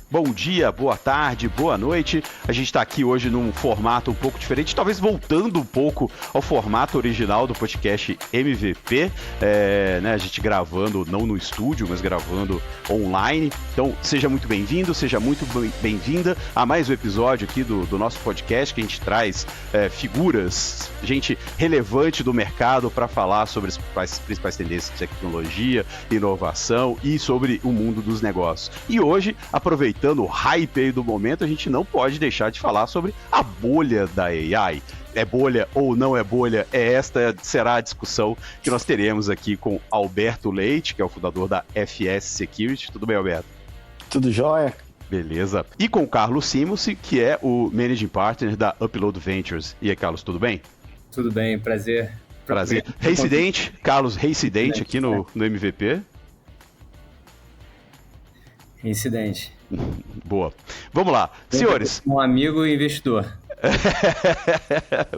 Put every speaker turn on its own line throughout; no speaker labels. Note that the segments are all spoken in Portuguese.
Bom dia, boa tarde, boa noite. A gente está aqui hoje num formato um pouco diferente, talvez voltando um pouco ao formato original do podcast MVP, né, a gente gravando não no estúdio, mas gravando online. Então, seja muito bem-vindo, seja muito bem-vinda a mais um episódio aqui do nosso podcast, que a gente traz figuras, gente relevante do mercado para falar sobre as principais tendências de tecnologia, inovação e sobre o mundo dos negócios. E hoje, aproveitando o hype aí do momento, a gente não pode deixar de falar sobre a bolha da AI. É bolha ou não é bolha? Esta será a discussão que nós teremos aqui com Alberto Leite, que é o fundador da FS Security. Tudo bem, Alberto?
Tudo jóia?
Beleza. E com o Carlos Simonsi, que é o Managing Partner da Upload Ventures. E aí, Carlos, tudo bem?
Tudo bem, prazer.
Prazer. Reincidente, Carlos Reincidente aqui no MVP.
Incidente.
Boa. Vamos lá. Senhores.
Um amigo e investidor.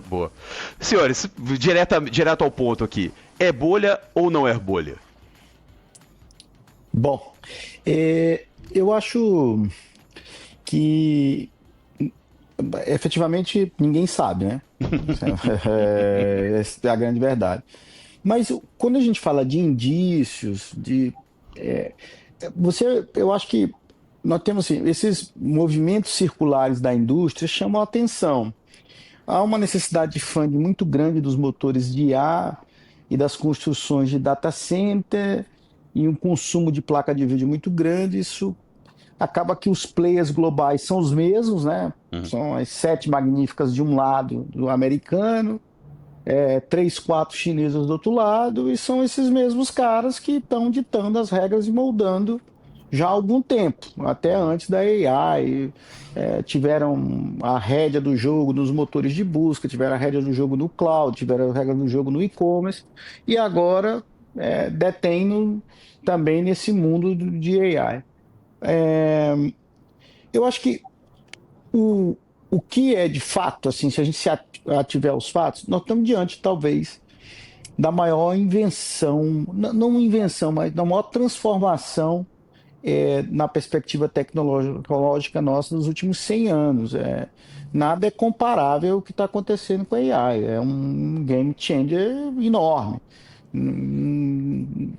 Boa. Senhores, direto ao ponto aqui. É bolha ou não é bolha?
Bom, eu acho que efetivamente ninguém sabe, né? Essa é a grande verdade. Mas quando a gente fala de indícios, eu acho que nós temos assim, esses movimentos circulares da indústria chamam a atenção. Há uma necessidade de funding muito grande dos motores de IA e das construções de data center e um consumo de placa de vídeo muito grande. Isso acaba que os players globais são os mesmos, né? São as 7 magníficas de um lado do americano, 3, 4 chinesas do outro lado, e são esses mesmos caras que estão ditando as regras e moldando já há algum tempo, até antes da AI. Tiveram a rédea do jogo nos motores de busca, tiveram a rédea do jogo no cloud, tiveram a rédea do jogo no e-commerce, e agora detêm também nesse mundo de AI. Eu acho que o que é de fato, assim, se a gente se ativer aos fatos, nós estamos diante, talvez, da maior invenção, não invenção, mas da maior transformação na perspectiva tecnológica nossa nos últimos 100 anos. Nada é comparável ao que está acontecendo com a AI. É um game changer enorme.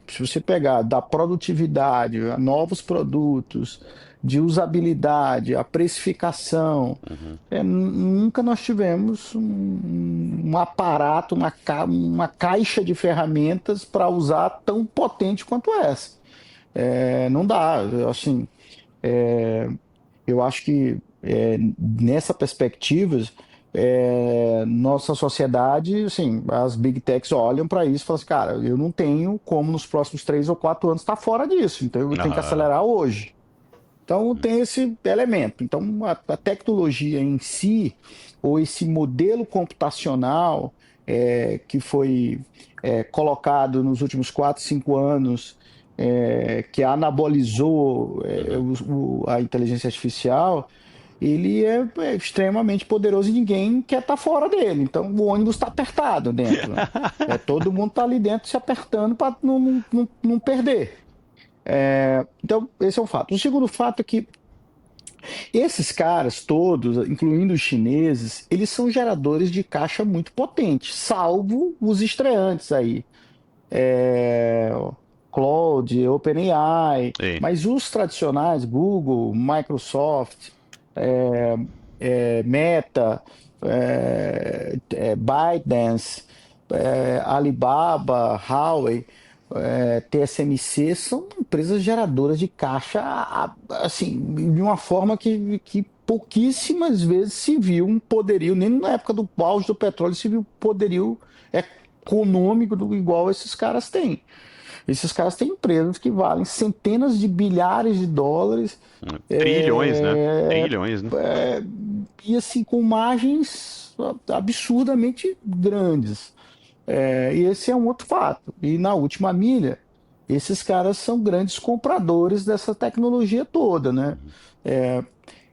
Se você pegar da produtividade a novos produtos, de usabilidade, a precificação, nunca nós tivemos um aparato, uma caixa de ferramentas para usar tão potente quanto essa. Não dá, assim, eu acho que nessa perspectiva, nossa sociedade, assim, as big techs olham para isso e falam assim, cara, eu não tenho como nos próximos 3 ou 4 anos estar fora disso, então eu tenho que acelerar hoje. Então tem esse elemento. Então a tecnologia em si, ou esse modelo computacional que foi colocado nos últimos 4, 5 anos, que anabolizou a inteligência artificial, ele é extremamente poderoso e ninguém quer estar fora dele. Então o ônibus está apertado dentro, né? Todo mundo está ali dentro se apertando para não perder. Então, esse é um fato. O segundo fato é que esses caras todos, incluindo os chineses, eles são geradores de caixa muito potentes, salvo os estreantes aí. Cloud, OpenAI, mas os tradicionais, Google, Microsoft, Meta, ByteDance, Alibaba, Huawei, TSMC, são empresas geradoras de caixa, assim, de uma forma que pouquíssimas vezes se viu um poderio, nem na época do auge do petróleo se viu poderio econômico igual esses caras têm. Esses caras têm empresas que valem centenas de bilhares de dólares.
Trilhões, né? Trilhões, né?
E assim, com margens absurdamente grandes. E esse é um outro fato. E na última milha, esses caras são grandes compradores dessa tecnologia toda, né?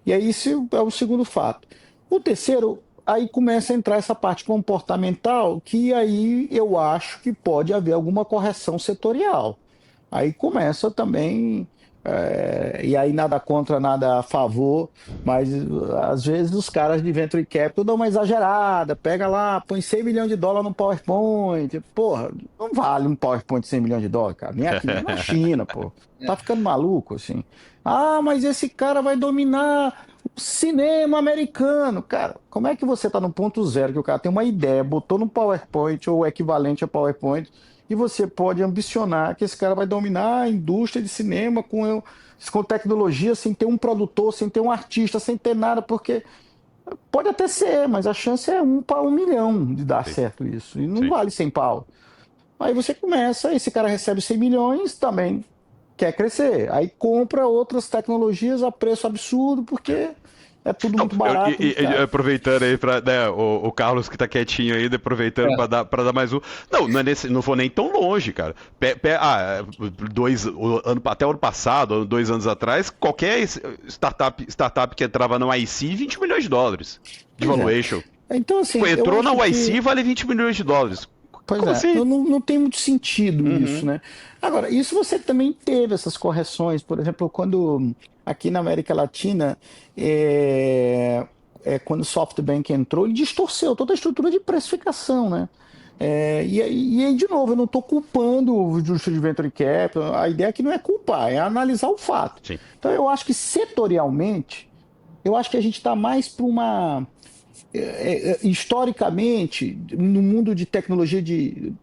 E aí esse é o segundo fato. O terceiro, aí começa a entrar essa parte comportamental, que aí eu acho que pode haver alguma correção setorial. Aí começa também E aí nada contra, nada a favor, mas às vezes os caras de Venture Capital dão uma exagerada, pega lá, põe 100 milhões de dólares no PowerPoint. Porra, não vale um PowerPoint de 100 milhões de dólares, cara. Nem aqui, nem na China, pô. Tá ficando maluco, assim. Ah, mas esse cara vai dominar o cinema americano. Cara, como é que você tá no ponto zero, que o cara tem uma ideia, botou no PowerPoint ou o equivalente a PowerPoint, e você pode ambicionar que esse cara vai dominar a indústria de cinema com tecnologia, sem ter um produtor, sem ter um artista, sem ter nada, porque pode até ser, mas a chance é 1 para 1 milhão de dar
Sim.
certo isso. E não
Sim.
vale 100 pau. Aí você começa, esse cara recebe 100 milhões, também quer crescer. Aí compra outras tecnologias a preço absurdo, porque é tudo muito barato.
Aproveitando aí para o Carlos que tá quietinho ainda, aproveitando para dar mais um. Não, não vou nem tão longe, cara. Até o ano passado, 2 anos atrás, qualquer startup que entrava no IC, 20 milhões de dólares de valuation.
Então, assim,
entrou na YC, vale 20 milhões de dólares.
Pois
Como assim?
não tem muito sentido isso, né? Agora, isso você também teve essas correções, por exemplo, quando aqui na América Latina, quando o SoftBank entrou, ele distorceu toda a estrutura de precificação, né? E aí, de novo, eu não estou culpando o indústria de Venture Capital, a ideia aqui não é culpar, é analisar o fato.
Sim.
Então, eu acho que setorialmente, eu acho que a gente está mais para uma... historicamente, no mundo de tecnologia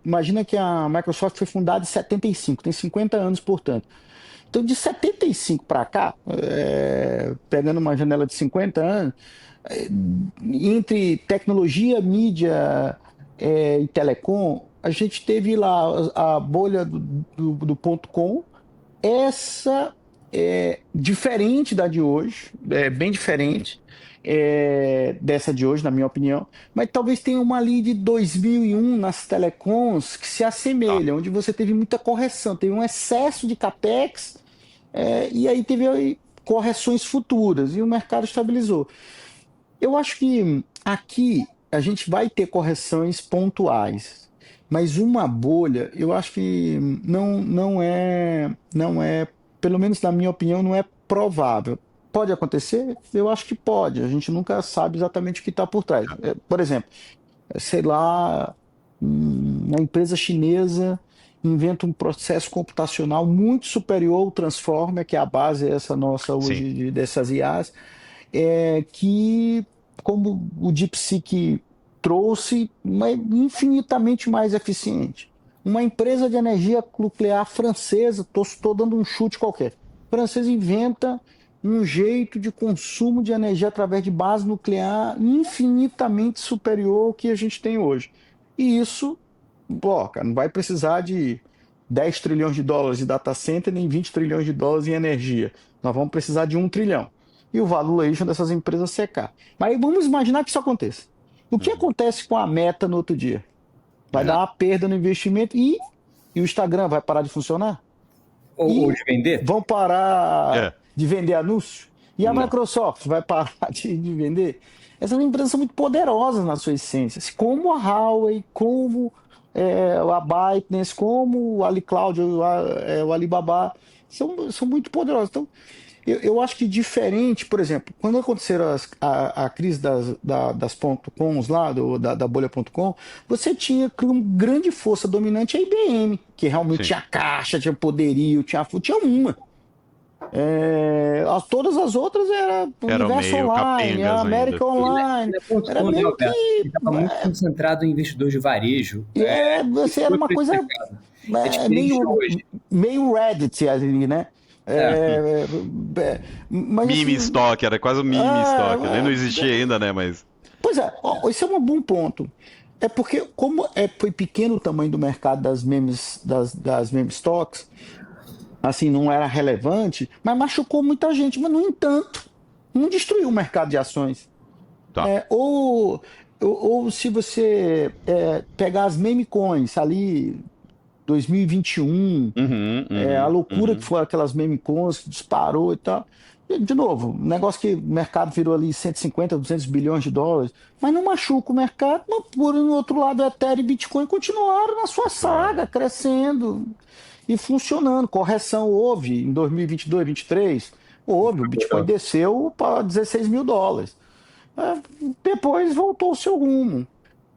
imagina que a Microsoft foi fundada em 75, tem 50 anos, portanto. Então, de 75 para cá, pegando uma janela de 50 anos, entre tecnologia, mídia e telecom, a gente teve lá a bolha do .com, essa é diferente da de hoje, bem diferente, dessa de hoje, na minha opinião, mas talvez tenha uma ali de 2001 nas telecoms que se assemelha, onde você teve muita correção, teve um excesso de capex, e aí teve aí correções futuras e o mercado estabilizou. Eu acho que aqui a gente vai ter correções pontuais, mas uma bolha, eu acho que não é, pelo menos na minha opinião, não é provável. Pode acontecer? Eu acho que pode. A gente nunca sabe exatamente o que está por trás. Por exemplo, sei lá, uma empresa chinesa inventa um processo computacional muito superior ao Transformer, que é a base essa nossa hoje dessas IAs, que, como o DeepSeek trouxe, é infinitamente mais eficiente. Uma empresa de energia nuclear francesa, estou dando um chute qualquer, francesa inventa um jeito de consumo de energia através de base nuclear infinitamente superior ao que a gente tem hoje. E isso, cara, não vai precisar de 10 trilhões de dólares de data center, nem 20 trilhões de dólares em energia. Nós vamos precisar de 1 trilhão. E o valuation dessas empresas secar. Mas vamos imaginar que isso aconteça. O que acontece com a Meta no outro dia? Vai dar uma perda no investimento e o Instagram vai parar de funcionar?
Ou de vender?
Vão parar de vender anúncio? E a Microsoft vai parar de vender? Essas empresas são muito poderosas na sua essência, como a Huawei, como a ByteDance, como o AliCloud, o Alibaba, são muito poderosas. Então, eu acho que diferente, por exemplo, quando aconteceram a crise das .coms lá, da bolha.com, você tinha com grande força dominante a IBM, que realmente tinha caixa, tinha poderio, tinha uma. Todas as outras era Universo Online, a América Online. Era meio que.
Estava muito concentrado em investidores de varejo.
Você era uma coisa meio Reddit ali, né? Mas,
meme
assim,
stock, era quase um meme stock. Nem não existia ainda, né? Mas.
Pois esse é um bom ponto. É porque, como foi pequeno o tamanho do mercado das meme stocks, assim, não era relevante, mas machucou muita gente. Mas, no entanto, não destruiu o mercado de ações.
Tá.
Ou se você pegar as meme coins ali, 2021, a loucura que foi aquelas meme coins que disparou e tal. De novo, um negócio que o mercado virou ali 150, 200 bilhões de dólares, mas não machuca o mercado, mas por outro lado, Ethereum e Bitcoin continuaram na sua saga, crescendo. e funcionando. Correção houve em 2022, 2023, houve, o Bitcoin desceu para US$ 16.000. Depois voltou ao seu rumo.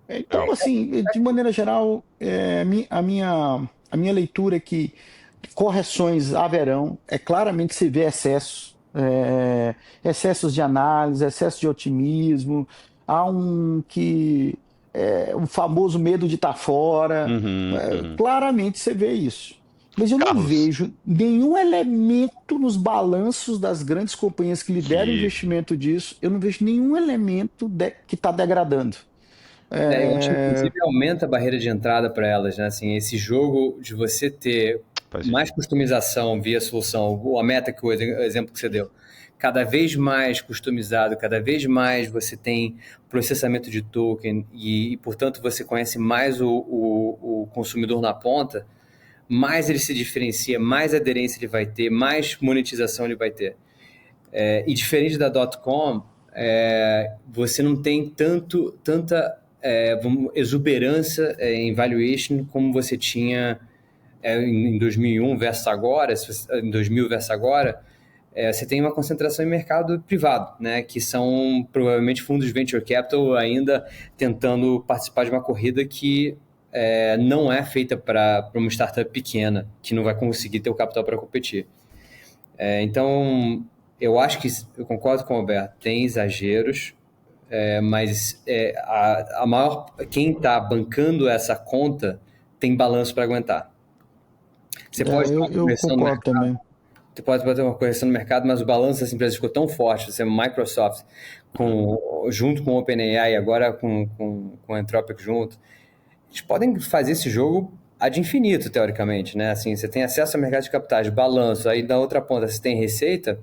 Então, assim, de maneira geral, a minha leitura é que correções haverão, claramente se vê excessos, excessos de análise, excesso de otimismo, há o famoso medo de estar fora, claramente você vê isso. Mas eu não
Carlos.
vejo nenhum elemento nos balanços das grandes companhias que lideram o investimento disso, eu não vejo nenhum elemento que está degradando.
Eu acho que, inclusive, aumenta a barreira de entrada para elas, né? Assim, esse jogo de você ter mais customização via solução, a meta que o exemplo que você deu, cada vez mais customizado, cada vez mais você tem processamento de token e portanto, você conhece mais o consumidor na ponta, mais ele se diferencia, mais aderência ele vai ter, mais monetização ele vai ter. E diferente da .com, você não tem tanta exuberância em valuation como você tinha em 2001 versus agora, em 2000 versus agora, você tem uma concentração em mercado privado, né, que são provavelmente fundos de venture capital ainda tentando participar de uma corrida que não é feita para uma startup pequena, que não vai conseguir ter o capital para competir. Então, eu acho que, eu concordo com o Alberto, tem exageros, mas quem está bancando essa conta tem balanço para aguentar. Você pode ter uma correção no mercado, também. Você pode ter uma correção no mercado, mas o balanço dessa empresa ficou tão forte, você Microsoft, junto com o OpenAI, agora com o Anthropic junto, eles podem fazer esse jogo ad infinito, teoricamente, né? Assim, você tem acesso ao mercado de capitais, balanço, aí da outra ponta você tem receita.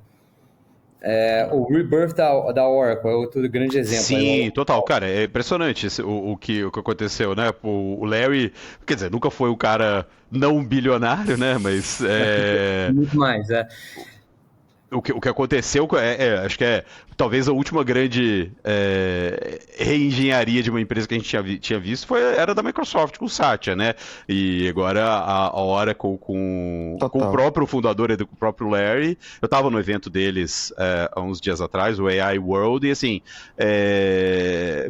O Rebirth da Oracle é outro grande exemplo.
Sim, total, cara, é impressionante o que aconteceu, né? O Larry, quer dizer, nunca foi um cara não bilionário, né? Mas
muito mais,
O que aconteceu, acho que talvez a última grande reengenharia de uma empresa que a gente tinha visto era da Microsoft com o Satya, né? E agora a Oracle com o próprio fundador e com o próprio Larry. Eu estava no evento deles há uns dias atrás, o AI World, e assim,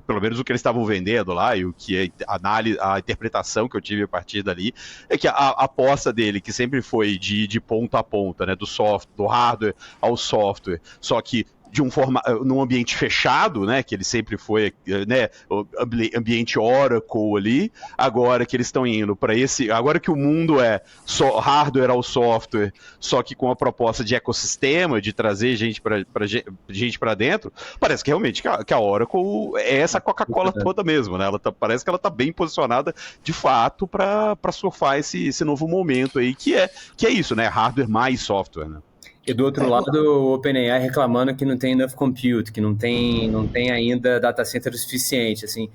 pelo menos o que eles estavam vendendo lá e o que a interpretação que eu tive a partir dali é que a aposta dele, que sempre foi de ponta a ponta, né? Do hardware ao software, só que num ambiente fechado, né, que ele sempre foi, né, ambiente Oracle ali, agora que eles estão indo para agora que o mundo é só hardware ao software, só que com a proposta de ecossistema, de trazer gente para dentro, parece que realmente que a Oracle é essa Coca-Cola toda mesmo, né, parece que ela está bem posicionada de fato para surfar esse novo momento aí, que é isso, né, hardware mais software, né.
E do outro lado, o OpenAI reclamando que não tem enough compute, que não tem ainda data center o suficiente, assim.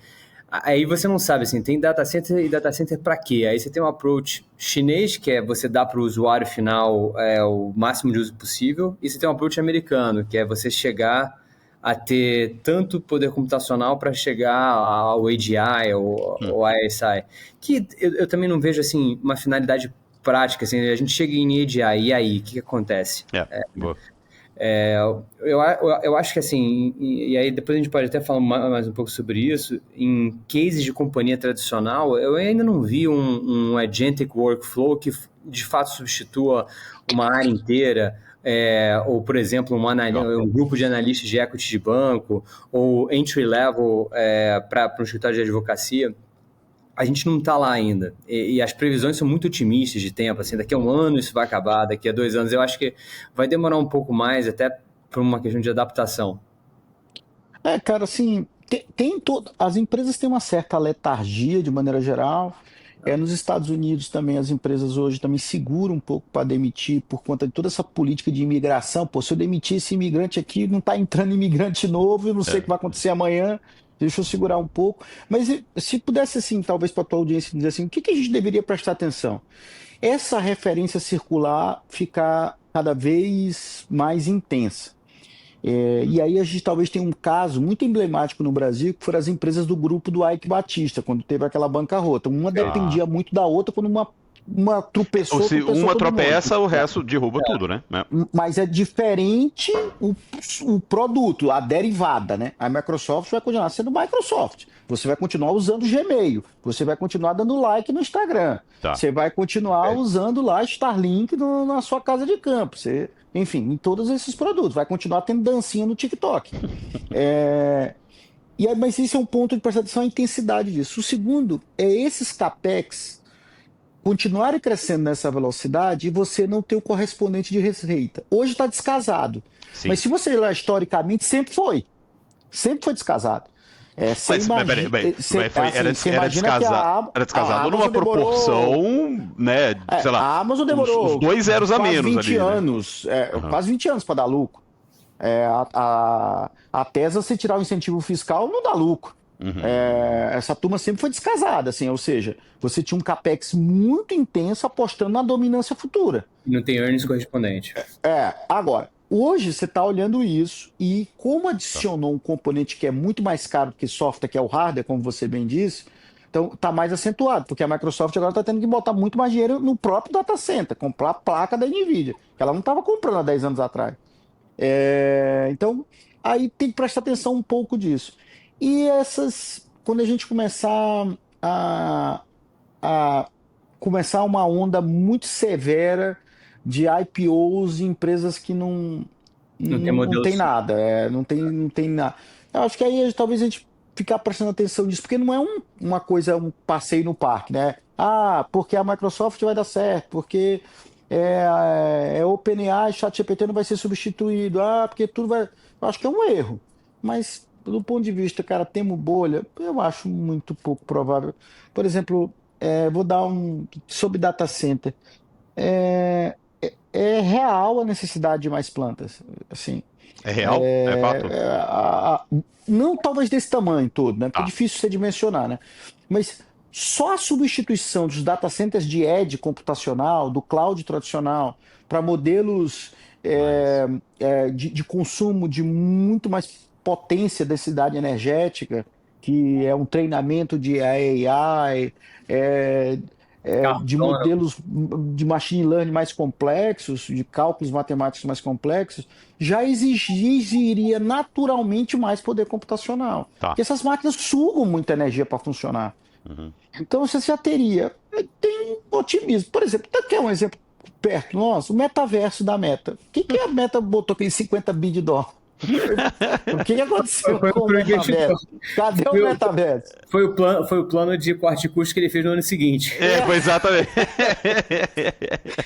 Aí você não sabe, assim, tem data center e data center para quê? Aí você tem um approach chinês, que é você dar para o usuário final o máximo de uso possível, e você tem um approach americano, que é você chegar a ter tanto poder computacional para chegar ao AGI ou ISI, que eu também não vejo, assim, uma finalidade prática, assim, a gente chega em AGI, e aí, o que acontece?
Boa.
Eu acho que assim, e aí depois a gente pode até falar mais um pouco sobre isso, em cases de companhia tradicional, eu ainda não vi um agentic workflow que de fato substitua uma área inteira, ou por exemplo, um grupo de analistas de equity de banco, ou entry level para um escritório de advocacia. A gente não está lá ainda, e as previsões são muito otimistas de tempo, assim, daqui a 1 ano isso vai acabar, daqui a 2 anos, eu acho que vai demorar um pouco mais, até por uma questão de adaptação.
Cara, assim, as empresas têm uma certa letargia de maneira geral, nos Estados Unidos também as empresas hoje também seguram um pouco para demitir por conta de toda essa política de imigração. Pô, se eu demitir esse imigrante aqui, não está entrando imigrante novo, eu não sei o que vai acontecer amanhã, deixa eu segurar um pouco. Mas se pudesse, assim, talvez para a tua audiência dizer assim, o que a gente deveria prestar atenção? Essa referência circular ficar cada vez mais intensa. E aí a gente talvez tenha um caso muito emblemático no Brasil, que foram as empresas do grupo do Ike Batista, quando teve aquela bancarrota. Uma dependia muito da outra, quando uma uma tropeçou,
Ou se uma tropeça,
mundo.
o resto derruba tudo, né?
Mas é diferente o produto, a derivada, né? A Microsoft vai continuar sendo Microsoft. Você vai continuar usando o Gmail. Você vai continuar dando like no Instagram.
Tá.
Você vai continuar usando lá Starlink na sua casa de campo. Enfim, em todos esses produtos. Vai continuar tendo dancinha no TikTok. Mas esse é um ponto de prestar atenção, a intensidade disso. O segundo é esses CAPEX continuarem crescendo nessa velocidade e você não ter o correspondente de receita. Hoje está descasado. Sim. Mas se você olhar historicamente, sempre foi descasado.
Era descasado numa proporção, né? Sei lá.
A Amazon demorou
os 2 zeros a menos
20
ali.
Anos, quase 20 anos para dar lucro. A Tesla, se tirar o incentivo fiscal, não dá lucro. Essa turma sempre foi descasada, assim, ou seja, você tinha um capex muito intenso apostando na dominância futura.
Não tem earnings correspondente.
Agora, hoje você está olhando isso e como adicionou um componente que é muito mais caro que software, que é o hardware, como você bem disse, então está mais acentuado, porque a Microsoft agora está tendo que botar muito mais dinheiro no próprio data center, comprar a placa da NVIDIA, que ela não estava comprando há 10 anos atrás. Então, aí tem que prestar atenção um pouco disso. E quando a gente começar começar uma onda muito severa de IPOs em empresas que não tem nada, não tem nada. Eu acho que aí talvez a gente ficar prestando atenção nisso, porque não é uma coisa, um passeio no parque, né? Porque a Microsoft vai dar certo, porque OpenAI, ChatGPT não vai ser substituído, porque tudo vai... Eu acho que é um erro, mas do ponto de vista, cara, temos bolha, eu acho muito pouco provável. Por exemplo, vou dar sobre data center. É real a necessidade de mais plantas, assim.
É real? É fato?
Não talvez desse tamanho todo, né? Porque é difícil você dimensionar, né? Mas só a substituição dos data centers de edge computacional, do cloud tradicional, para modelos de consumo de muito mais potência da densidade energética, que é um treinamento de AI, de modelos de machine learning mais complexos, de cálculos matemáticos mais complexos, já exigiria naturalmente mais poder computacional. Porque essas máquinas sugam muita energia para funcionar. Então você já teria. Tem um otimismo. Por exemplo, quer um exemplo perto nosso? O metaverso da Meta. O que a Meta botou aqueles 50 bi de dólar? O que aconteceu com o metaverso? Cadê o metaverso?
Foi o plano de corte de custo que ele fez no ano seguinte.
Exatamente.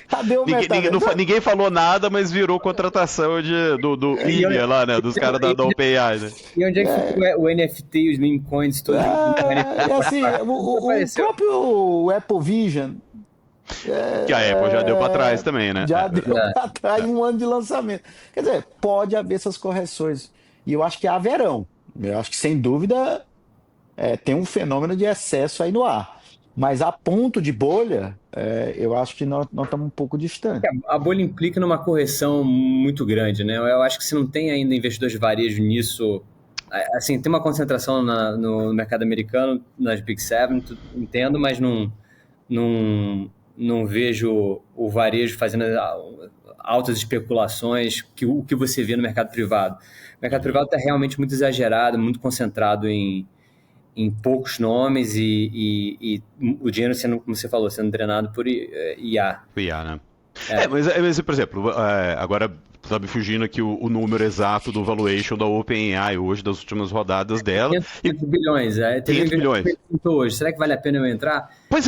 Cadê o metaverso?
Ninguém falou nada, mas virou contratação do Ilha lá, né? Dos caras da OpenAI, né?
E onde é que ficou o NFT e os meme coins todos?
O próprio Apple Vision.
Que a Apple já deu para trás também, né?
Já deu para trás um ano de lançamento. Quer dizer, pode haver essas correções. E eu acho que haverão. Eu acho que, sem dúvida, tem um fenômeno de excesso aí no ar. Mas a ponto de bolha, eu acho que nós estamos um pouco distantes.
A bolha implica numa correção muito grande, né? Eu acho que se não tem ainda investidores de varejo nisso... Assim, tem uma concentração no mercado americano, nas Big Seven, entendo, mas não vejo o varejo fazendo altas especulações o que você vê no mercado privado. O mercado privado está realmente muito exagerado, muito concentrado em poucos nomes e o dinheiro sendo, como você falou, sendo drenado por IA.
IA, né? Mas, por exemplo, agora está me fugindo aqui o número exato do valuation da OpenAI hoje, das últimas rodadas dela.
500 bilhões.
500 bilhões.
Hoje. Será que vale a pena eu entrar?
Pois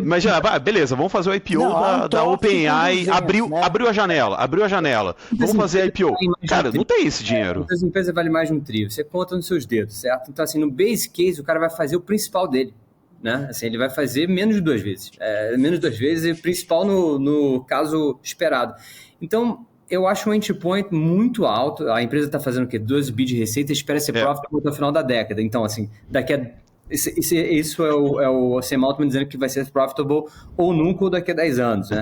mas já, beleza, vamos fazer o IPO da OpenAI, abriu a janela, vamos fazer a IPO. Cara, não tem esse dinheiro.
As empresas valem mais de um trio, você conta nos seus dedos, certo? Então, assim, no base case, o cara vai fazer o principal dele. Né? Assim, ele vai fazer menos de 2 vezes. Menos de 2 vezes e principal no caso esperado. Então, eu acho um entry point muito alto. A empresa está fazendo o quê? 12 bi de receita e espera ser profitable até o final da década. Então, assim, isso é o Sam Altman dizendo que vai ser profitable ou nunca ou daqui a 10 anos. Né?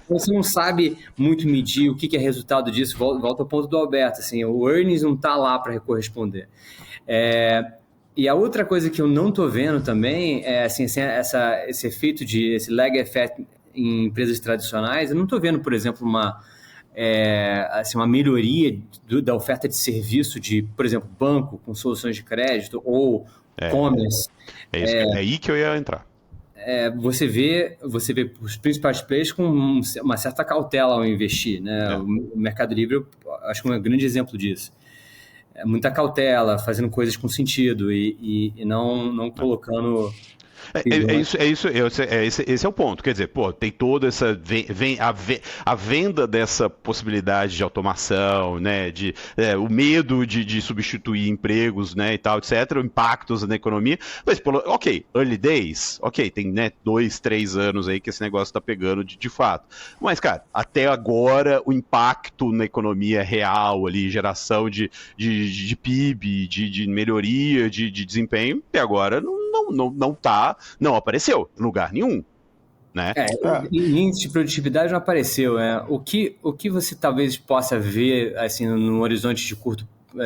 Você não sabe muito medir o que é resultado disso. Volta ao ponto do Alberto. Assim, o earnings não está lá para corresponder. E a outra coisa que eu não estou vendo também é assim, esse efeito esse lag effect em empresas tradicionais, eu não estou vendo, por exemplo, uma melhoria da oferta de serviço de, por exemplo, banco com soluções de crédito ou e-commerce.
É aí que eu ia entrar.
Você vê os principais players com uma certa cautela ao investir, né? O Mercado Livre, eu acho que é um grande exemplo disso. Muita cautela, fazendo coisas com sentido e não colocando...
Esse é o ponto. Quer dizer, tem toda essa a venda dessa possibilidade de automação, né, o medo de substituir empregos, né, e tal, etc, impactos na economia. Mas, early days, tem, né, 2, 3 anos aí que esse negócio tá pegando de fato. Mas, cara, até agora o impacto na economia real ali, geração de PIB, de melhoria, de desempenho, até agora não apareceu em lugar nenhum, né?
Índice de produtividade não apareceu, O que você talvez possa ver, assim, no horizonte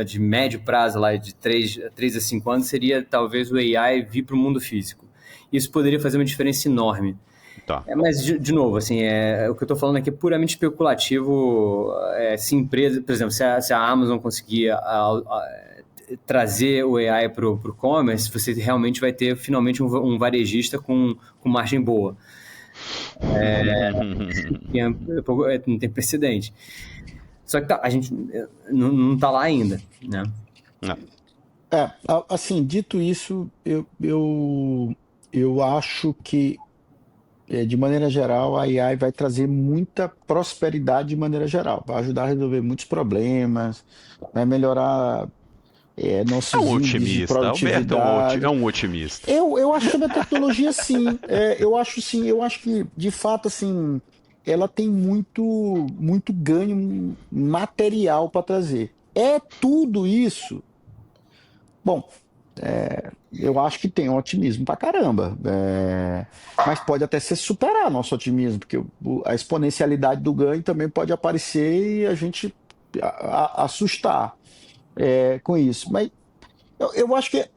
de médio prazo, lá de 3 a 5 anos, seria talvez o AI vir para o mundo físico. Isso poderia fazer uma diferença enorme.
Tá.
Mas, de novo, assim, o que eu estou falando aqui é puramente especulativo. Se empresa, por exemplo, se a Amazon conseguir trazer o AI para o commerce, você realmente vai ter finalmente um varejista com margem boa. Não tem precedente. Só que a gente não está lá ainda, né?
Assim, dito isso, eu acho que, de maneira geral, a AI vai trazer muita prosperidade de maneira geral, vai ajudar a resolver muitos problemas, vai melhorar nossos índices de produtividade.
Alberto é um otimista.
Eu acho que a tecnologia, sim. Eu acho que, de fato, assim, ela tem muito ganho material para trazer. Tudo isso. Bom, eu acho que tem um otimismo pra caramba. Mas pode até se superar nosso otimismo, porque a exponencialidade do ganho também pode aparecer e a gente assustar com isso. Mas eu acho que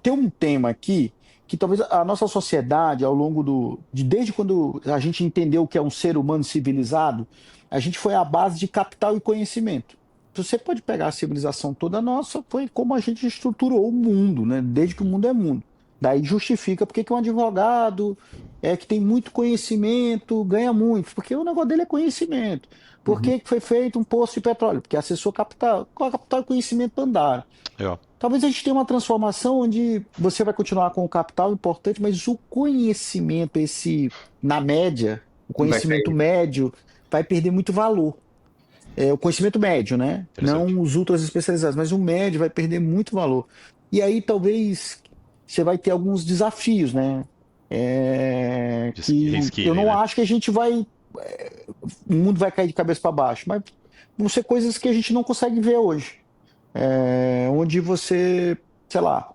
tem um tema aqui que talvez a nossa sociedade, ao longo desde quando a gente entendeu o que é um ser humano civilizado, a gente foi à base de capital e conhecimento. Você pode pegar a civilização toda nossa, foi como a gente estruturou o mundo, né? Desde que o mundo é mundo. Daí justifica porque que um advogado que tem muito conhecimento ganha muito, porque o negócio dele é conhecimento. Por que foi feito um poço de petróleo? Porque acessou capital. Com a capital e conhecimento andaram. Talvez a gente tenha uma transformação onde você vai continuar com o capital importante, mas o conhecimento, na média, o conhecimento médio, vai perder muito valor. O conhecimento médio, né? Não os ultras especializados, mas o médio vai perder muito valor. E aí talvez você vai ter alguns desafios, né? Eu não acho que a gente vai... o mundo vai cair de cabeça para baixo, mas vão ser coisas que a gente não consegue ver hoje. Onde você, sei lá,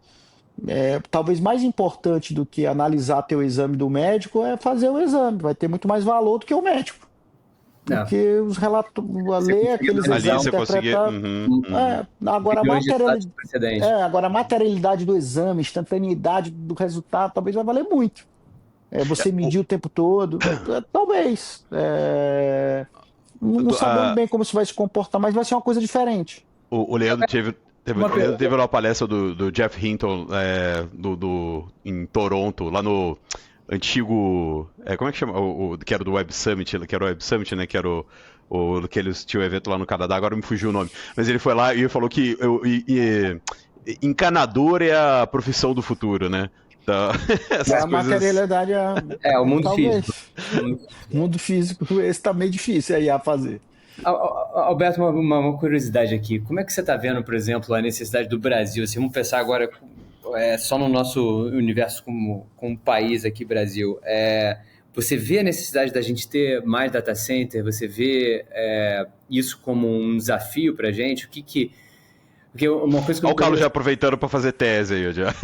talvez mais importante do que analisar teu exame do médico é fazer o exame, vai ter muito mais valor do que o médico. Porque os relatos, ler aqueles exames, interpretar... Agora a materialidade do exame, instantaneidade do resultado, talvez vai valer muito. Você medir o tempo todo, talvez. Não sabemos bem como isso vai se comportar, mas vai ser uma coisa diferente.
O Leandro teve uma palestra do Jeff Hinton em Toronto, lá no antigo... como é que chama? Que era do Web Summit, que era o Web Summit, né? Que era que eles tinham um evento lá no Canadá, agora me fugiu o nome. Mas ele foi lá e falou que encanador é a profissão do futuro, né? Então,
a materialidade
o mundo físico.
O mundo físico, esse tá meio difícil aí a fazer.
Alberto, uma curiosidade aqui. Como é que você está vendo, por exemplo, a necessidade do Brasil? Se vamos pensar agora só no nosso universo como país aqui, Brasil. Você vê a necessidade da gente ter mais data center? Você vê isso como um desafio para a gente? Porque uma coisa que
olha o Carlos já aproveitando para fazer tese aí, já.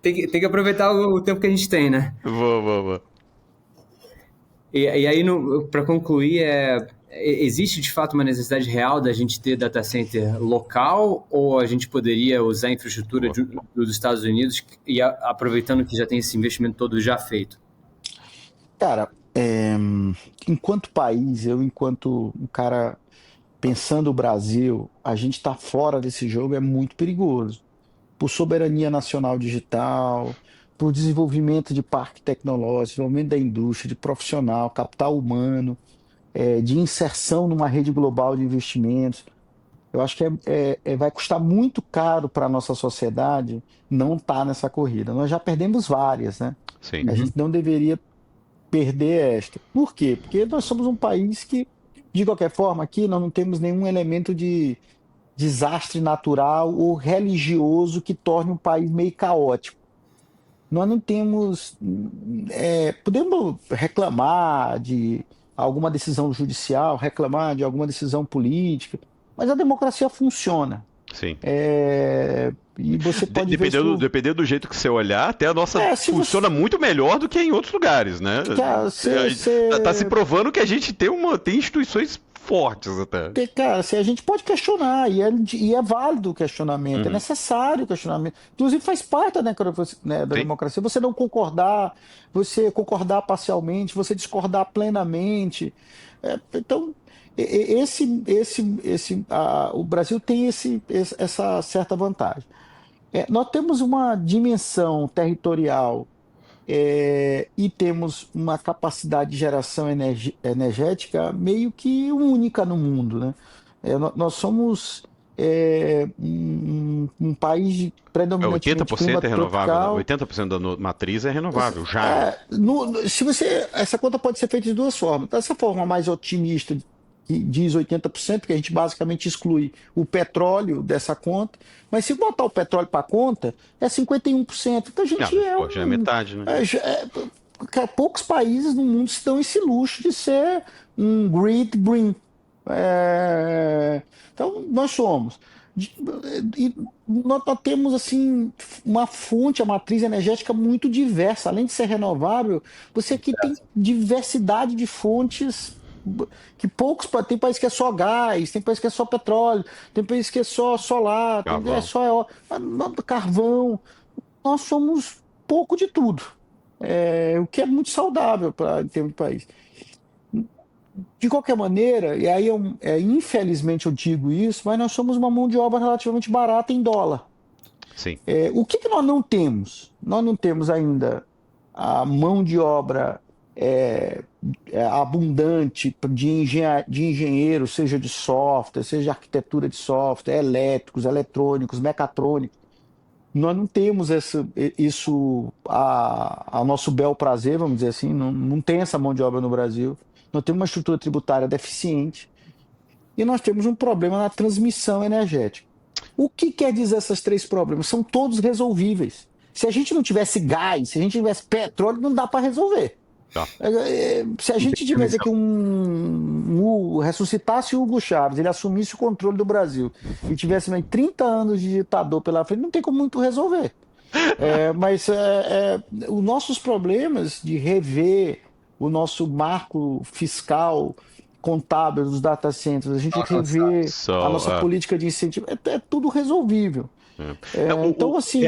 tem que aproveitar o tempo que a gente tem, né?
Vou.
E aí, para concluir, existe de fato uma necessidade real da gente ter data center local, ou a gente poderia usar a infraestrutura dos Estados Unidos e aproveitando que já tem esse investimento todo já feito?
Cara, enquanto país, enquanto um cara pensando o Brasil, a gente está fora desse jogo é muito perigoso. Por soberania nacional digital, por desenvolvimento de parque tecnológico, desenvolvimento da indústria, de profissional, capital humano, de inserção numa rede global de investimentos. Eu acho que vai custar muito caro para a nossa sociedade não estar nessa corrida. Nós já perdemos várias, né?
Sim.
A gente não deveria perder esta. Por quê? Porque nós somos um país que, de qualquer forma, aqui nós não temos nenhum elemento de desastre natural ou religioso que torne um país meio caótico. Nós não temos. Podemos reclamar de alguma decisão judicial, reclamar de alguma decisão política, mas a democracia funciona.
Sim.
E você pode ver.
Dependendo do jeito que você olhar, até a nossa funciona muito melhor do que em outros lugares, né? Tá se provando que a gente tem instituições fortes até.
Porque, cara, a gente pode questionar, e é válido o questionamento, é necessário o questionamento. Inclusive faz parte da democracia. Você não concordar, você concordar parcialmente, você discordar plenamente. Então, o Brasil tem essa certa vantagem. Nós temos uma dimensão territorial e temos uma capacidade de geração energética meio que única no mundo, né? Nós somos um país predominantemente
80% é renovável,
tropical.
80% da matriz é renovável, já.
Essa conta pode ser feita de duas formas. Dessa forma mais otimista, que diz 80%, que a gente basicamente exclui o petróleo dessa conta, mas se botar o petróleo para a conta, é 51%. Então a gente
já é metade, né?
Poucos países no mundo se dão esse luxo de ser um grid green. Então nós somos. E nós temos assim uma fonte, a matriz energética muito diversa. Além de ser renovável, você aqui tem diversidade de fontes que tem país que é só gás, tem país que é só petróleo, tem país que é só solar, é só carvão. Nós somos pouco de tudo, o que é muito saudável em termos de país. De qualquer maneira, e aí infelizmente eu digo isso, mas nós somos uma mão de obra relativamente barata em dólar.
Sim.
O que nós não temos? Nós não temos ainda a mão de obra abundante de engenheiro, seja de software, seja de arquitetura de software, elétricos, eletrônicos, mecatrônicos. Nós não temos isso a nosso bel prazer, vamos dizer assim, não tem essa mão de obra no Brasil. Nós temos uma estrutura tributária deficiente e nós temos um problema na transmissão energética. O que quer dizer esses três problemas? São todos resolvíveis. Se a gente não tivesse gás, se a gente tivesse petróleo, não dá para resolver.
Tá.
Se a gente tivesse aqui ressuscitasse o Hugo Chávez, ele assumisse o controle do Brasil e tivesse 30 anos de ditador pela frente, não tem como muito resolver. Mas os nossos problemas de rever o nosso marco fiscal contábil dos data centers, a gente rever a nossa política de incentivo, é tudo resolvível. Então, assim.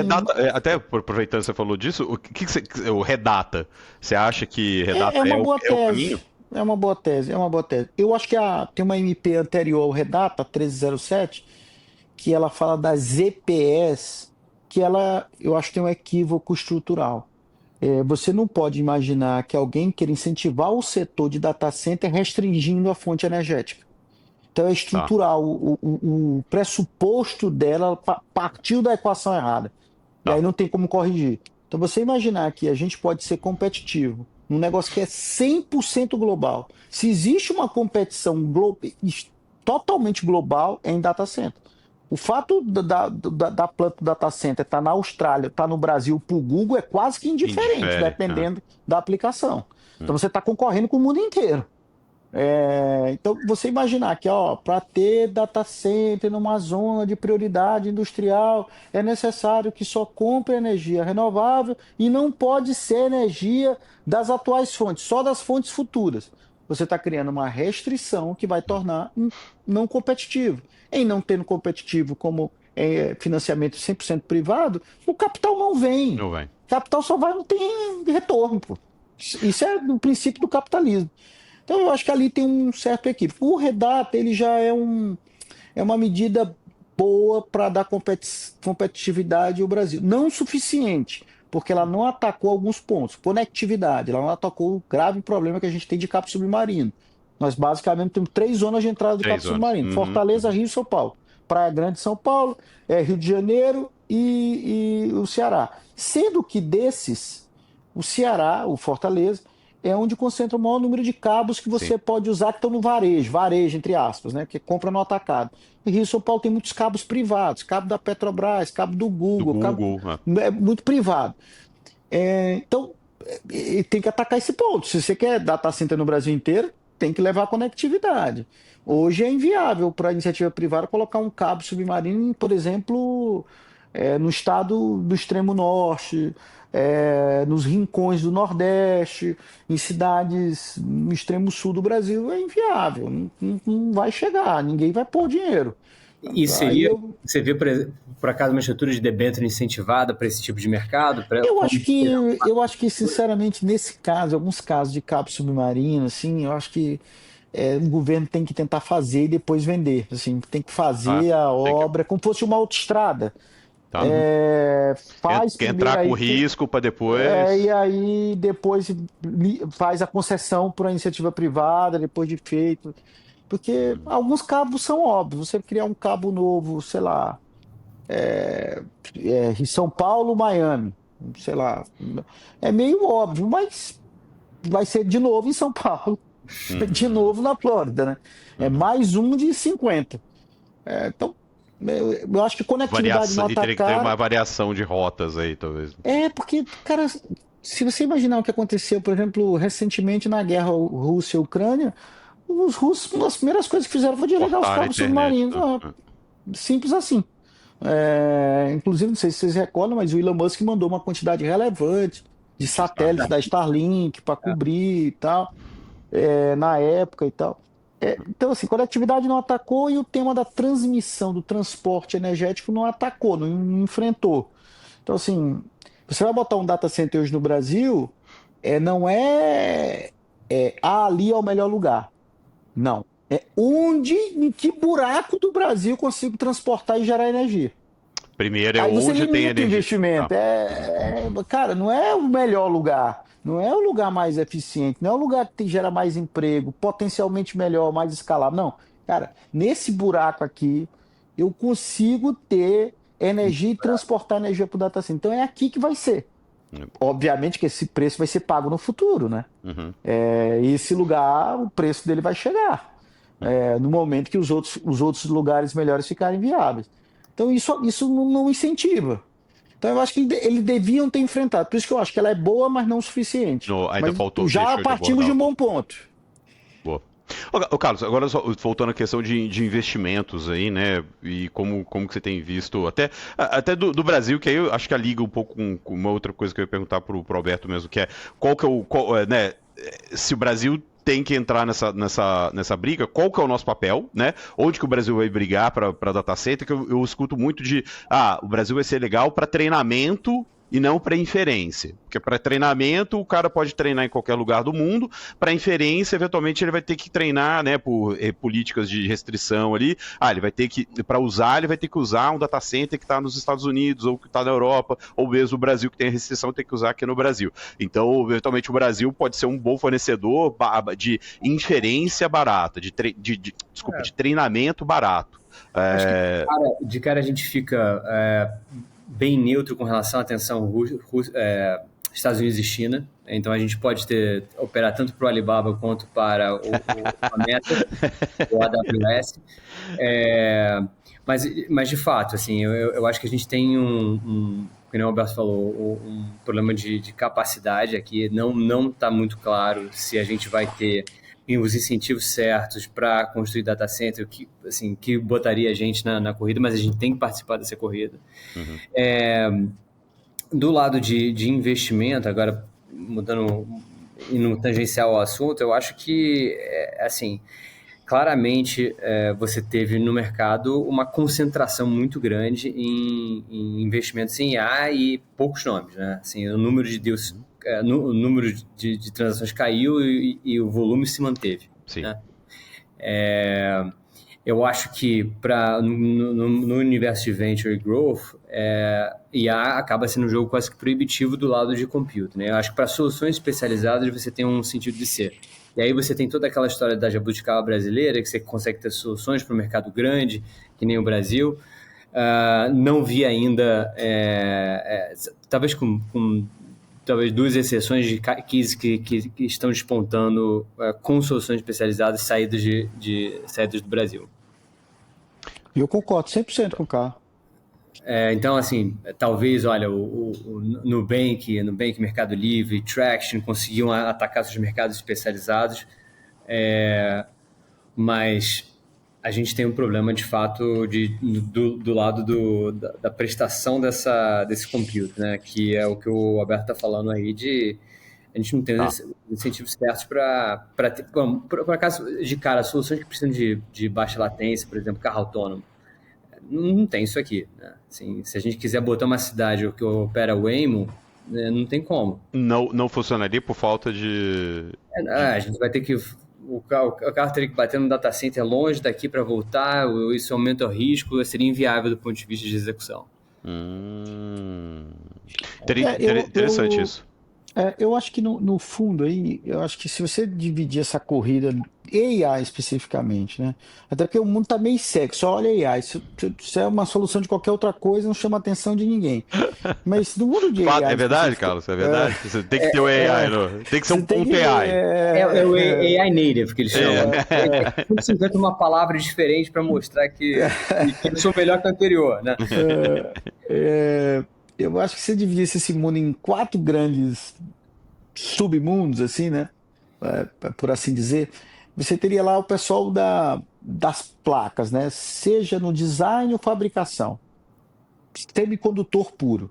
Até aproveitando que você falou disso, o Redata, você acha que Redata
é uma boa
o caminho?
É uma boa tese. Eu acho que tem uma MP anterior ao Redata, 1307, que ela fala das EPS, que eu acho que tem um equívoco estrutural. Você não pode imaginar que alguém queira incentivar o setor de data center restringindo a fonte energética. Então é estrutural, o pressuposto dela partiu da equação errada. E aí não tem como corrigir. Então você imaginar que a gente pode ser competitivo num negócio que é 100% global. Se existe uma competição totalmente global, é em data center. O fato da planta do data center estar na Austrália, estar no Brasil, para o Google, é quase que indiferente, dependendo da aplicação. Então você está concorrendo com o mundo inteiro. Então, você imaginar que para ter data center numa zona de prioridade industrial, é necessário que só compre energia renovável e não pode ser energia das atuais fontes, só das fontes futuras. Você está criando uma restrição que vai tornar não competitivo. Em não tendo competitivo como financiamento 100% privado, o capital não vem.
Não vem.
Capital só vai, não tem retorno, pô. Isso é do princípio do capitalismo. Então eu acho que ali tem um certo equívoco. O Redata, ele já é uma medida boa para dar competitividade ao Brasil. Não suficiente, porque ela não atacou alguns pontos. Conectividade, ela não atacou o grave problema que a gente tem de cabo submarino. Nós basicamente temos 3 zonas de entrada de cabo submarino: Fortaleza, Rio e São Paulo. Praia Grande, São Paulo, Rio de Janeiro e o Ceará. Sendo que desses, o Ceará, o Fortaleza, é onde concentra o maior número de cabos que você pode usar que estão no varejo, entre aspas, né? Que compra no atacado. Em Rio e São Paulo tem muitos cabos privados, cabo da Petrobras, cabo do Google, é muito privado. Então, tem que atacar esse ponto. Se você quer data center no Brasil inteiro, tem que levar conectividade. Hoje é inviável para a iniciativa privada colocar um cabo submarino, por exemplo, no estado do extremo norte, nos rincões do Nordeste, em cidades no extremo sul do Brasil. É inviável, não vai chegar, ninguém vai pôr dinheiro.
E você vê, por acaso, uma estrutura de debênture incentivada para esse tipo de mercado?
Eu acho que, sinceramente, nesse caso, alguns casos de cabo submarino, assim, eu acho que o governo tem que tentar fazer e depois vender. Assim, tem que fazer a obra como se fosse uma autoestrada.
Tá.
Faz
Quer entrar com risco para depois.
E aí depois faz a concessão para a iniciativa privada, depois de feito. Porque alguns cabos são óbvios. Você criar um cabo novo, sei lá, São Paulo, Miami, sei lá, é meio óbvio, mas vai ser de novo em São Paulo, de novo na Flórida, né? É mais um de 50. Então, eu acho que conectividade no atacar...
Teria que ter uma variação de rotas aí, talvez.
Porque, cara, se você imaginar o que aconteceu, por exemplo, recentemente na guerra Rússia-Ucrânia, os russos, uma das primeiras coisas que fizeram foi desligar os cabos submarinos. Simples assim. Inclusive, não sei se vocês recordam, mas o Elon Musk mandou uma quantidade relevante de satélites da Starlink para cobrir e tal, na época e tal. Então, assim, conectividade não atacou e o tema da transmissão, do transporte energético não atacou, não enfrentou. Então, assim, você vai botar um data center hoje no Brasil, não ali é o melhor lugar. Não. Em que buraco do Brasil eu consigo transportar e gerar energia?
Primeiro
Aí
onde tem energia.
Investimento. Cara, não é o melhor lugar, não é o lugar mais eficiente, não é o lugar que gera mais emprego, potencialmente melhor, mais escalável. Não, cara, nesse buraco aqui eu consigo ter energia e transportar energia para o data center. Então é aqui que vai ser. Obviamente que esse preço vai ser pago no futuro, né? Esse lugar, o preço dele vai chegar no momento que os outros lugares melhores ficarem viáveis. Então isso não incentiva. Então eu acho que eles deviam ter enfrentado. Por isso que eu acho que ela é boa, mas não o suficiente.
Ainda faltou.
Já partimos de um bom ponto.
Boa. Ô, Carlos, agora voltando à questão de investimentos aí, né? E como que você tem visto, até do Brasil, que aí eu acho que liga um pouco com uma outra coisa que eu ia perguntar pro Alberto mesmo, que é né? Se o Brasil tem que entrar nessa briga, qual que é o nosso papel, né? Onde que o Brasil vai brigar para data center, que eu escuto muito o Brasil vai ser legal para treinamento e não para inferência. Porque para treinamento, o cara pode treinar em qualquer lugar do mundo. Para inferência, eventualmente, ele vai ter que treinar, né, por políticas de restrição ali. Ele vai ter que, para usar, ele vai ter que usar um data center que está nos Estados Unidos, ou que está na Europa, ou mesmo o Brasil, que tem a restrição, tem que usar aqui no Brasil. Então, eventualmente, o Brasil pode ser um bom fornecedor de inferência barata, de treinamento barato.
De cara a gente fica... bem neutro com relação à tensão Estados Unidos e China. Então a gente pode operar tanto para o Alibaba quanto para o Meta, o AWS. Mas de fato, assim, eu acho que a gente tem como o Alberto falou, um problema de capacidade aqui. Não está muito claro se a gente vai ter os incentivos certos para construir data center, que botaria a gente na corrida, mas a gente tem que participar dessa corrida. Do lado de investimento, agora indo tangencial ao assunto, eu acho que, claramente você teve no mercado uma concentração muito grande em investimentos em IA e poucos nomes, né? Assim, o número de deals o número de transações caiu e o volume se manteve.
Sim.
Né? Eu acho que no universo de Venture e Growth, IA acaba sendo um jogo quase que proibitivo do lado de compute. Né? Eu acho que para soluções especializadas você tem um sentido de ser. E aí você tem toda aquela história da jabuticaba brasileira, que você consegue ter soluções para o mercado grande, que nem o Brasil. Não vi ainda, talvez com talvez 2 exceções de cases que estão despontando com soluções especializadas saídas do Brasil.
E eu concordo 100% com o Carlos.
Então, assim, talvez, olha, o Nubank, Mercado Livre, Traction conseguiam atacar esses mercados especializados, mas a gente tem um problema, de fato, do lado da prestação desse compute, né? Que é o que o Alberto está falando aí a gente não tem os incentivos certos para ter... Por acaso, de cara, soluções que precisam de baixa latência, por exemplo, carro autônomo, não tem isso aqui, né? Assim, se a gente quiser botar uma cidade que opera o Waymo, né, não tem como.
Não funcionaria por falta de...
A gente vai ter que... O carro teria que bater no data center longe daqui para voltar, isso aumenta o risco, seria inviável do ponto de vista de execução.
Interessante isso.
Eu acho que no fundo aí, eu acho que se você dividir essa corrida AI especificamente, né? Até porque o mundo tá meio cego, só olha AI. Se é uma solução de qualquer outra coisa, não chama a atenção de ninguém. Mas no mundo de AI...
É verdade, Carlos, é verdade. Você tem que ter o AI, tem que ser um ponto AI.
É o AI native que eles chamam. Você inventa uma palavra diferente para mostrar que eu sou melhor que o anterior, né?
Eu acho que se você dividisse esse mundo em 4 grandes submundos, assim, né? Por assim dizer, você teria lá o pessoal das placas, né? Seja no design ou fabricação. Semicondutor puro.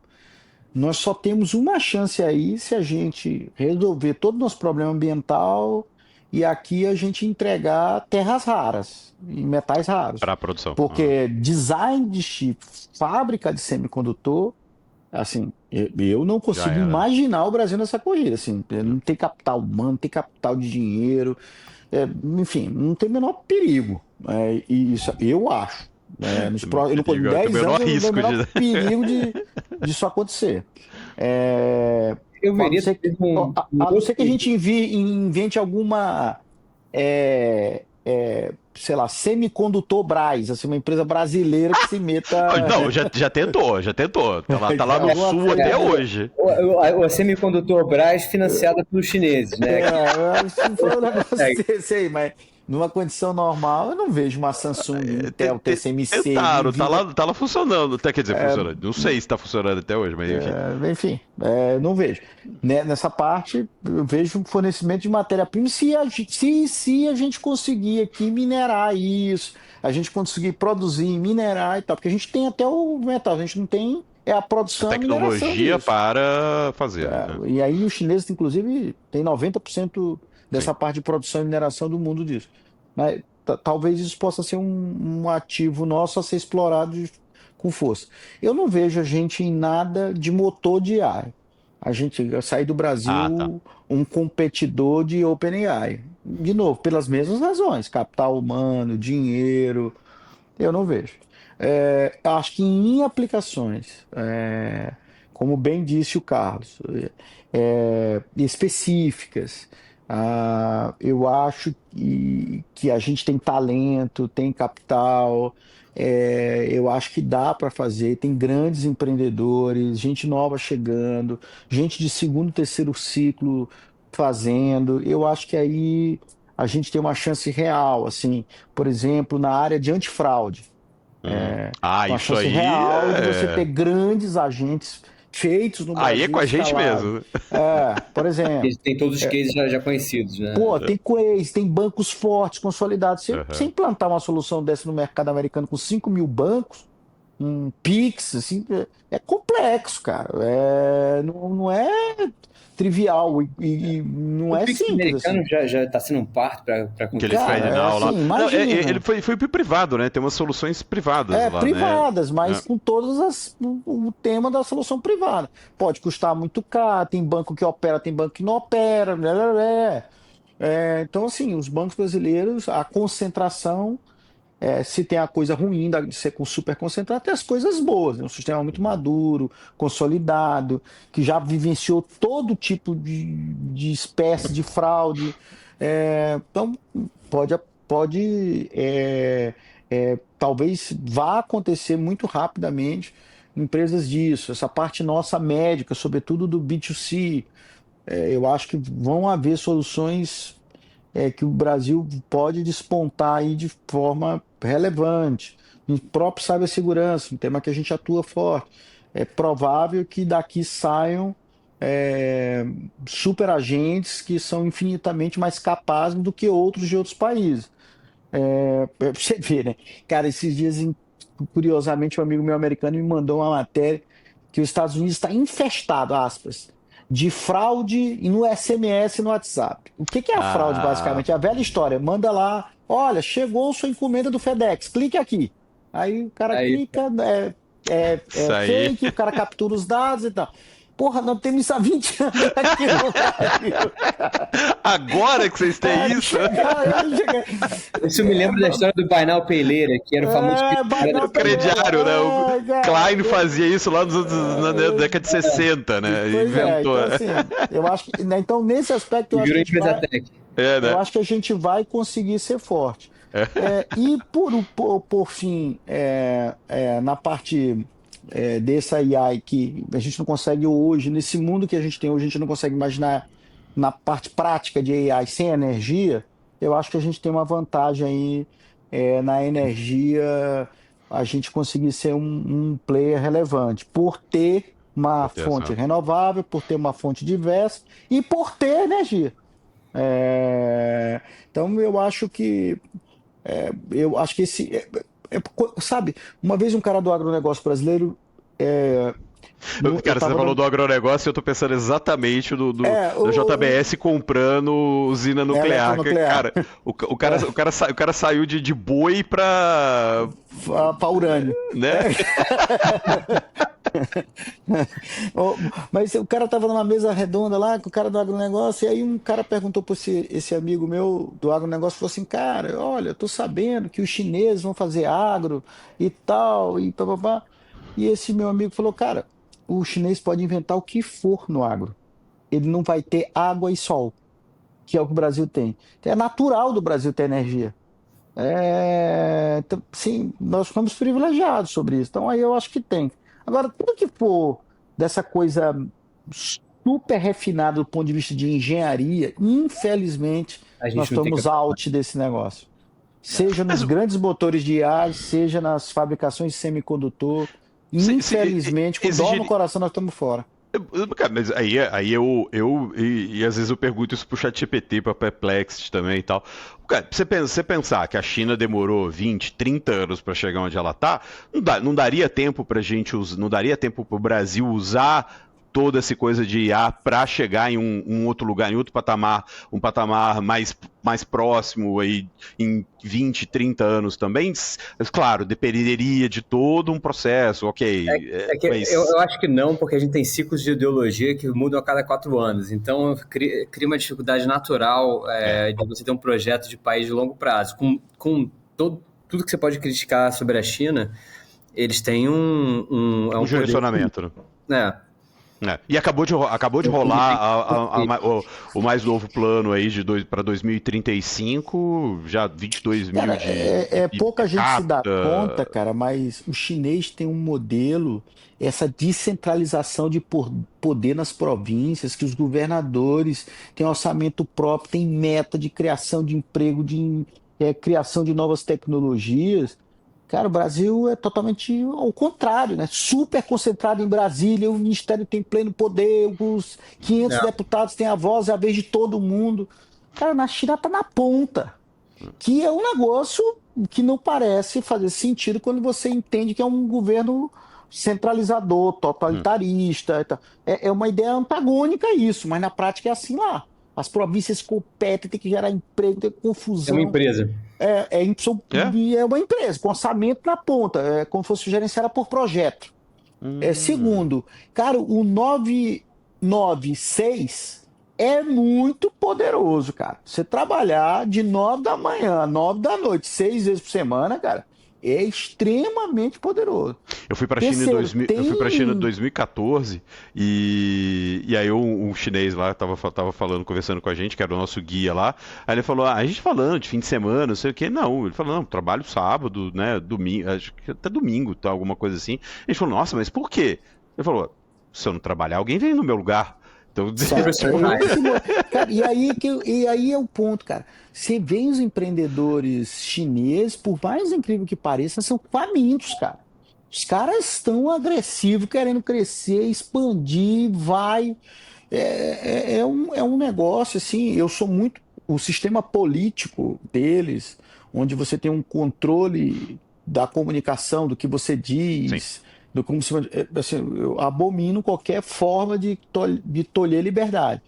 Nós só temos uma chance aí se a gente resolver todo o nosso problema ambiental e aqui a gente entregar terras raras e metais raros.
Para a produção.
Porque design de chip, fábrica de semicondutor, assim, eu não consigo imaginar o Brasil nessa corrida, assim, não tem capital humano, não tem capital de dinheiro, enfim, não tem o menor perigo, e isso eu acho, nos próximos 10 anos não tem o menor perigo disso acontecer.
Eu veria
a não ser que a gente invente alguma sei lá, Semicondutor Brás, assim, uma empresa brasileira que se meta...
Não, já tentou. Tá lá no sul até hoje.
O Semicondutor Brás financiada pelos chineses, né?
Foi um negócio desse aí, mas numa condição normal eu não vejo uma Samsung, Intel, TSMC...
Tentaram, tá lá funcionando, até quer dizer, funcionando. Não sei se tá funcionando até hoje, mas enfim.
Não vejo. Nessa parte, eu vejo um fornecimento de matéria-prima se a gente conseguir aqui minerar isso, a gente conseguir produzir, minerar e tal, porque a gente tem até o metal, a gente não tem a produção,
a tecnologia para fazer.
E aí os chineses, inclusive, tem 90% dessa parte de produção e mineração do mundo disso. Mas, talvez isso possa ser um ativo nosso a ser explorado com força. Eu não vejo a gente em nada de motor de AI. A gente sair do Brasil um competidor de OpenAI. De novo, pelas mesmas razões, capital humano, dinheiro, eu não vejo. Acho que em aplicações, como bem disse o Carlos, específicas, eu acho que a gente tem talento, tem capital, eu acho que dá para fazer, tem grandes empreendedores, gente nova chegando, gente de segundo, terceiro ciclo fazendo. Eu acho que aí a gente tem uma chance real, assim, por exemplo, na área de antifraude. Uma
isso
chance
aí
real de você ter grandes agentes feitos no Brasil.
Aí é com a gente mesmo.
Por exemplo.
Tem todos os cases já conhecidos, né?
Tem Quays, tem bancos fortes, consolidados. Você implantar uma solução dessa no mercado americano com 5 mil bancos, um Pix, assim, é complexo, cara. Não é trivial e não
O
é
Pix
simples,
americano
assim.
já está sendo um parto para
Aquele
acontecer.
Fed
Cara,
Now lá.
assim,
Não, ele
imagina.
foi pro privado, né? Tem umas soluções privadas lá, né?
Privadas, mas
É,
com o tema da solução privada. Pode custar muito caro, tem banco que opera, tem banco que não opera, blá, blá, blá. Então, assim, os bancos brasileiros, a concentração, se tem a coisa ruim de ser super concentrado, tem as coisas boas, né? Um sistema muito maduro, consolidado, que já vivenciou todo tipo de espécie de fraude. Então, pode, talvez vá acontecer muito rapidamente empresas disso. Essa parte nossa médica, sobretudo do B2C, eu acho que vão haver soluções que o Brasil pode despontar aí de forma relevante. Em próprio cibersegurança, um tema que a gente atua forte. É provável que daqui saiam é, superagentes que são infinitamente mais capazes do que outros de outros países. Pra você ver, né? Cara, esses dias, curiosamente, um amigo meu americano me mandou uma matéria que os Estados Unidos está infestado, aspas, de fraude e no SMS e no WhatsApp. O que é a fraude,
Ah,
basicamente? É a velha história. Manda lá, olha, chegou sua encomenda do FedEx, clique aqui. Aí o cara
Aí,
clica,
isso
é
aí.
fake, o cara captura os dados e tal. Porra, nós temos isso há 20 anos aqui no Brasil.
Agora que vocês têm
Aí
isso?
chega,
isso me lembra da história do Buy Now Pay Later, que era o famoso
vai
O
não,
crediário, né? O
cara.
Klein fazia isso lá na década de 60, né?
Pois é,
Inventou.
então assim, eu acho que, né, então nesse aspecto
e
eu acho que
virou
a gente
empresa
vai,
tech.
É,
eu
né?
acho que a gente vai conseguir ser forte. E por fim, na parte dessa AI que a gente não consegue hoje, nesse mundo que a gente tem hoje, a gente não consegue imaginar na parte prática de AI sem energia, eu acho que a gente tem uma vantagem aí na energia, a gente conseguir ser um player relevante, por ter uma fonte
Proteção.
renovável, por ter uma fonte diversa e por ter energia. Então eu acho que sabe, uma vez um cara do agronegócio brasileiro, é, eu
Cara, você
estava
falou
dando,
do agronegócio e eu tô pensando exatamente da JBS comprando usina nuclear.
eletronuclear,
Cara, o cara saiu de boi
para urânio.
né?
Mas o cara estava numa mesa redonda lá com o cara do agronegócio, e aí um cara perguntou para esse amigo meu do agronegócio, falou assim, cara, olha, eu tô sabendo que os chineses vão fazer agro e tal, e papapá. E esse meu amigo falou, cara, o chinês pode inventar o que for no agro. Ele não vai ter água e sol, que é o que o Brasil tem. É natural do Brasil ter energia. Então, sim, nós somos privilegiados sobre isso. Então, aí eu acho que tem. Agora, tudo que for dessa coisa super refinada do ponto de vista de engenharia, infelizmente,
A
nós
gente não tem
estamos
capacidade.
out desse negócio. Seja
Mas
nos grandes motores de IA, seja nas fabricações de semicondutor. Infelizmente, com dó no
exigir.
coração, nós estamos fora.
Cara, mas aí e às vezes eu pergunto isso pro ChatGPT, pra Perplexity também e tal. Cara, você pensar que a China demorou 20, 30 anos para chegar onde ela tá, não daria tempo pra gente não daria tempo pro Brasil usar toda essa coisa de IA para chegar em um outro lugar, em outro patamar, um patamar mais próximo aí em 20, 30 anos também. Mas, claro, dependeria de todo um processo, ok.
É que eu acho que não, porque a gente tem ciclos de ideologia que mudam a cada 4 anos. Então, cria uma dificuldade natural de você ter um projeto de país de longo prazo. Com tudo que você pode criticar sobre a China, eles têm um poder.
Direcionamento, né?
Né?
E acabou de rolar o mais novo plano aí para 2035, já 22 mil
Cara,
de
pouca
per
gente se dá conta,
capita.
cara, mas o chinês tem um modelo, essa descentralização de poder nas províncias, que os governadores têm orçamento próprio, têm meta de criação de emprego, de criação de novas tecnologias. Cara, o Brasil é totalmente ao contrário, né? Super concentrado em Brasília, o Ministério tem pleno poder, os 500
É.
deputados têm a voz e a vez de todo mundo. Cara, na China tá na ponta, que é um negócio que não parece fazer sentido quando você entende que é um governo centralizador, totalitarista. É uma ideia antagônica a isso, mas na prática é assim lá. As províncias competem, tem que gerar emprego, tem
É uma
confusão.
empresa.
E é uma empresa, com orçamento na ponta, é como se fosse gerenciada por projeto. Segundo, cara, o 996 é muito poderoso, cara. Você trabalhar de 9 da manhã a 9 da noite, 6 vezes por semana, cara, é extremamente poderoso.
Eu fui para a China em 2014 e aí um chinês lá tava falando, conversando com a gente, que era o nosso guia lá. Aí ele falou: a gente falando de fim de semana, não sei o que. Não, ele falou: não, trabalho sábado, né, domingo, acho que até domingo, tá, alguma coisa assim. A gente falou: nossa, mas por quê? Ele falou: se eu não trabalhar, alguém vem no meu lugar. Então,
cara, e aí é o ponto, cara. Você vê os empreendedores chineses, por mais incrível que pareça, são famintos, cara. Os caras estão agressivos, querendo crescer, expandir, vai. É um negócio assim. Eu sou muito. O sistema político deles, onde você tem um controle da comunicação, do que você diz.
Sim.
Como se, assim, eu abomino qualquer forma de tolher liberdade.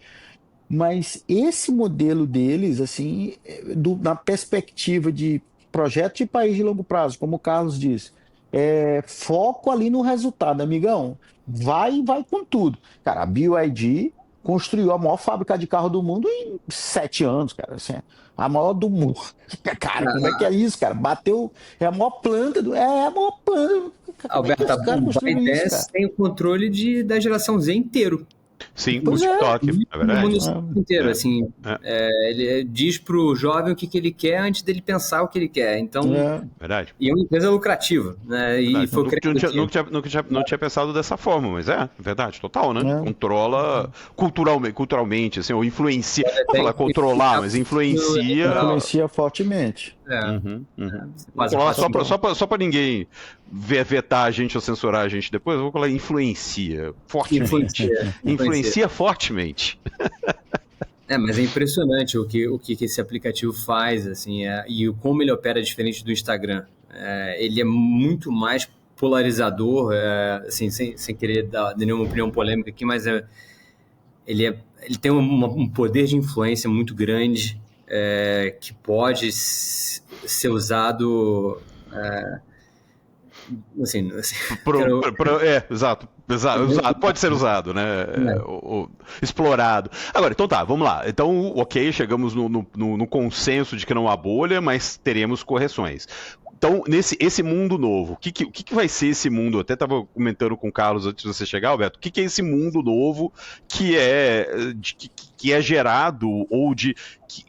Mas esse modelo deles, assim, na perspectiva de projeto de país de longo prazo, como o Carlos disse, foco ali no resultado, amigão. Vai com tudo. Cara, a BYD construiu a maior fábrica de carro do mundo em 7 anos, cara. Assim, a maior do mundo. Cara, como é que é isso, cara? Bateu. É a maior planta do. É a maior planta.
Alberto, a ByteDance tem o controle da geração Z inteiro.
Sim, o TikTok, é verdade.
O mundo inteiro, assim. Ele diz pro jovem o que ele quer antes dele pensar o que ele quer. Então,
verdade.
E é uma empresa lucrativa, né? E foi
não tinha pensado dessa forma, mas é verdade, total, né? Controla culturalmente, assim, ou influencia. Não falar controlar, mas influencia.
Influencia fortemente.
Só para ninguém vetar a gente ou censurar a gente depois, eu vou falar influencia fortemente. Influencia fortemente.
Mas é impressionante o que esse aplicativo faz, assim, e como ele opera diferente do Instagram. Ele é muito mais polarizador, assim, sem querer dar nenhuma opinião polêmica aqui, mas ele tem um poder de influência muito grande, que pode ser usado
exato, pode ser usado, né? Explorado. Agora, então tá, vamos lá. Então, ok, chegamos no consenso de que não há bolha, mas teremos correções. Então, esse mundo novo, o que vai ser esse mundo? Eu até estava comentando com o Carlos antes de você chegar, Alberto. O que é esse mundo novo que é gerado ou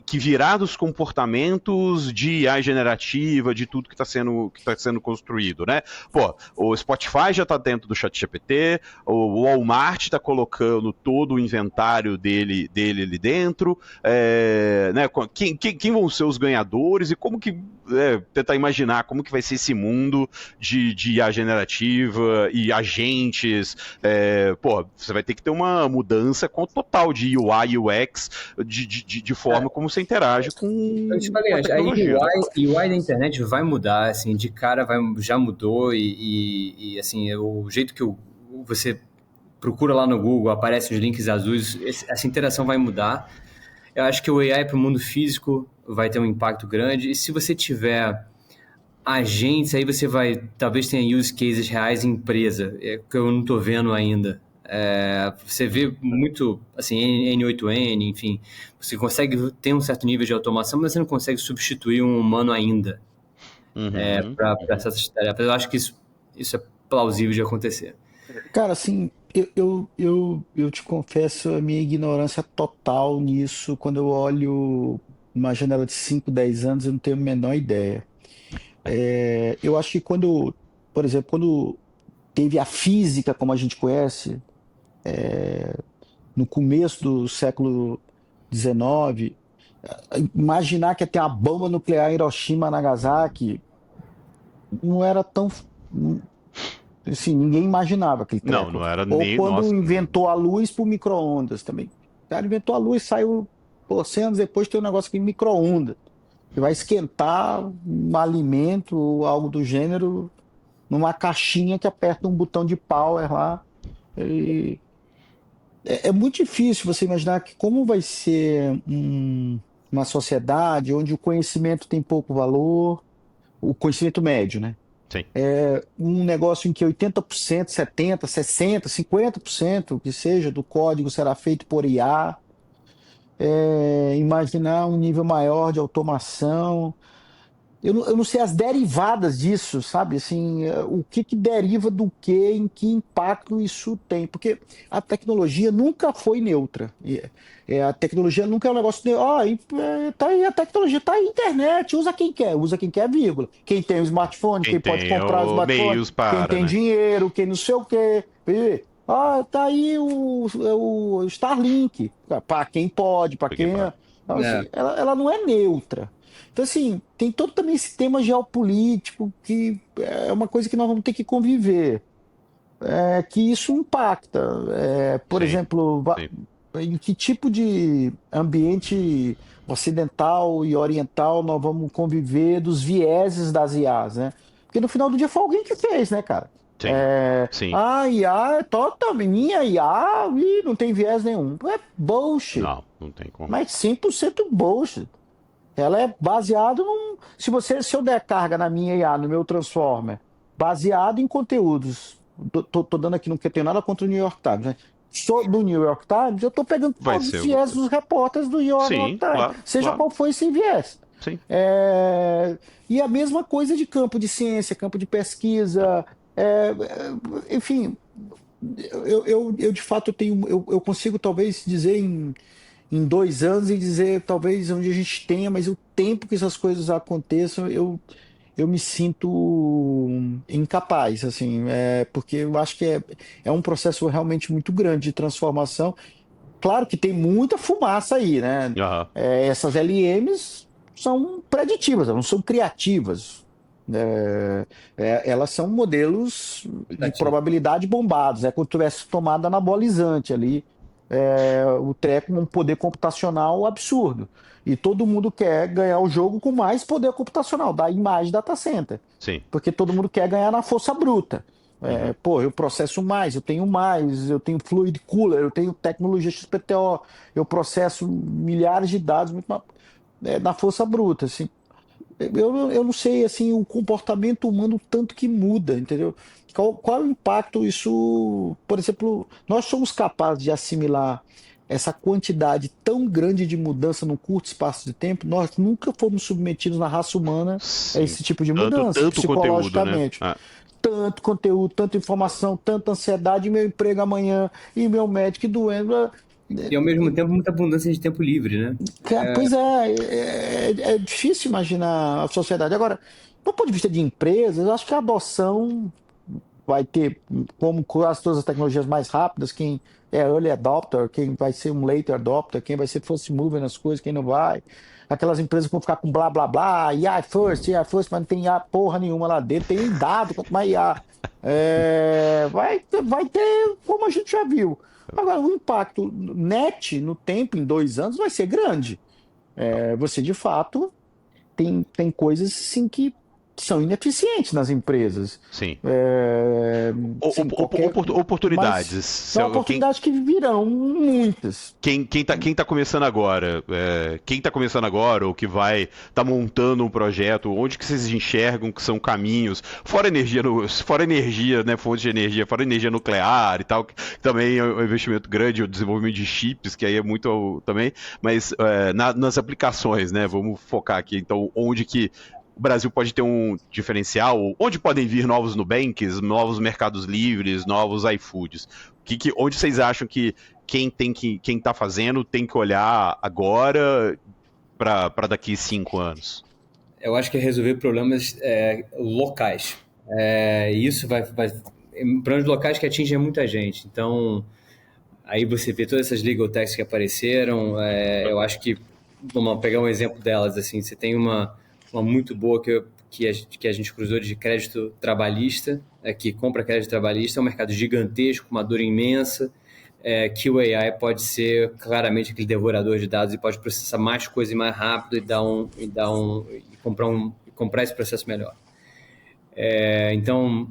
que virá dos comportamentos de IA generativa, de tudo que está sendo construído, né? Pô, o Spotify já está dentro do ChatGPT, o Walmart está colocando todo o inventário dele ali dentro, né? Quem vão ser os ganhadores e como que tentar imaginar como que vai ser esse mundo de IA generativa e agentes. Você vai ter que ter uma mudança total de UI, UX, de forma como você interage com
eu te falei, a UI da internet vai mudar, assim, de cara já mudou e assim, o jeito que você procura lá no Google, aparecem os links azuis, essa interação vai mudar. Eu acho que o AI para o mundo físico vai ter um impacto grande, e se você tiver agentes, aí você talvez tenha use cases reais em empresa, que eu não estou vendo ainda. Você vê muito, assim, N8N, enfim, você consegue ter um certo nível de automação, mas você não consegue substituir um humano ainda para essas tarefas. Eu acho que isso é plausível de acontecer.
Cara, assim, eu te confesso a minha ignorância total nisso. Quando eu olho uma janela de 5, 10 anos, eu não tenho a menor ideia. Eu acho que por exemplo, quando teve a física como a gente conhece, no começo do século XIX, imaginar que ia ter uma bomba nuclear em Hiroshima, Nagasaki, não era tão... Assim, ninguém imaginava aquele treco.
Não era
Ou
nem...
quando
nossa.
inventou a luz por micro-ondas também. O cara inventou a luz, saiu, 100 anos depois tem um negócio aqui, micro-ondas. Você vai esquentar um alimento ou algo do gênero numa caixinha que aperta um botão de power lá. E é muito difícil você imaginar que como vai ser uma sociedade onde o conhecimento tem pouco valor, o conhecimento médio, né?
Sim.
Um negócio em que 80%, 70%, 60%, 50% que seja do código será feito por IA, imaginar um nível maior de automação. Eu não sei as derivadas disso, sabe? Assim, o que deriva do que, em que impacto isso tem. Porque a tecnologia nunca foi neutra. A tecnologia nunca é um negócio de, tá aí, a tecnologia tá aí, internet, usa quem quer, vírgula. Quem tem o smartphone, quem pode
tem
comprar o smartphone,
meios
quem
para,
tem
né?
dinheiro, quem não sei o quê. Tá aí o Starlink, para quem pode, para
Porque,
quem.
pá,
Então,
É,
assim, ela não é neutra. Então, assim, tem todo também esse tema geopolítico que é uma coisa que nós vamos ter que conviver, que isso impacta. Por
sim,
exemplo,
sim.
em que tipo de ambiente ocidental e oriental nós vamos conviver dos vieses das IAs, né? Porque no final do dia foi alguém que fez, né, cara?
Sim, sim.
A IA é totalmente. Minha IA, não tem viés nenhum. É bullshit.
Não, não tem como.
Mas 100% bullshit. Ela é baseada num. Se eu der carga na minha IA, no meu Transformer, baseado em conteúdos. Tô dando aqui, não tenho nada contra o New York Times, né? Sou do New York Times, eu estou pegando
Vai
todos
ser
os
alguma
viés
coisa.
dos repórteres do New York
Sim,
Times,
claro,
seja
claro.
qual for esse viés.
Sim.
E a mesma coisa de campo de ciência, campo de pesquisa, enfim, eu de fato eu consigo talvez dizer em 2 anos e dizer talvez onde a gente tenha, mas o tempo que essas coisas aconteçam, eu me sinto incapaz, assim, porque eu acho que é um processo realmente muito grande de transformação. Claro que tem muita fumaça aí, né?
Aham.
Essas LMs são preditivas, elas não são criativas. Elas são modelos de
aplicativo.
probabilidade bombados, é como se tivesse tomada anabolizante ali, o treco com um poder computacional absurdo. E todo mundo quer ganhar o jogo com mais poder computacional, da imagem data center.
Sim.
Porque todo mundo quer ganhar na força bruta.
Uhum.
Eu processo mais, eu tenho fluid cooler, eu tenho tecnologia XPTO, eu processo milhares de dados muito na força bruta. Assim. Eu não sei assim o comportamento humano tanto que muda, entendeu? Qual é o impacto isso, por exemplo, nós somos capazes de assimilar essa quantidade tão grande de mudança num curto espaço de tempo? Nós nunca fomos submetidos na raça humana a
Sim.
esse tipo de
Tanto,
mudança,
tanto conteúdo, né?
psicologicamente.
Ah,
Tanto conteúdo, tanta informação, tanta ansiedade, meu emprego amanhã, e meu médico doendo.
E ao mesmo tempo, muita abundância de tempo livre, né?
Pois é difícil imaginar a sociedade. Agora, do ponto de vista de empresas, eu acho que a adoção vai ter, como quase todas as tecnologias mais rápidas, quem é early adopter, quem vai ser um late adopter, quem vai ser first mover nas coisas, quem não vai. Aquelas empresas que vão ficar com blá blá blá, IA first, mas não tem IA porra nenhuma lá dentro, tem dado, quanto mais IA. Vai ter, como a gente já viu. Agora, o impacto net no tempo, em 2 anos, vai ser grande. Você, de fato, tem coisas sim que são ineficientes nas empresas.
sim.
Sim, qualquer. Mas
Oportunidades.
são oportunidades que virão muitas.
Quem tá começando agora, quem tá começando agora ou que vai tá montando um projeto, onde que vocês enxergam que são caminhos, fora energia, fora energia, né, fontes de energia, fora energia nuclear e tal, que também é um investimento grande, o desenvolvimento de chips, que aí é muito também, mas nas aplicações, né, vamos focar aqui, então, onde que o Brasil pode ter um diferencial, onde podem vir novos Nubanks, novos Mercados Livres, novos iFoods, onde vocês acham que quem está fazendo tem que olhar agora para daqui 5 anos?
Eu acho que é resolver problemas locais. Isso vai problemas locais que atingem muita gente. Então, aí você vê todas essas legal techs que apareceram. Eu acho que, vamos pegar um exemplo delas, assim, você tem uma muito boa que a gente cruzou de crédito trabalhista, que compra crédito trabalhista, é um mercado gigantesco, uma dor imensa. que o AI pode ser claramente aquele devorador de dados e pode processar mais coisa e mais rápido e comprar esse processo melhor. Então,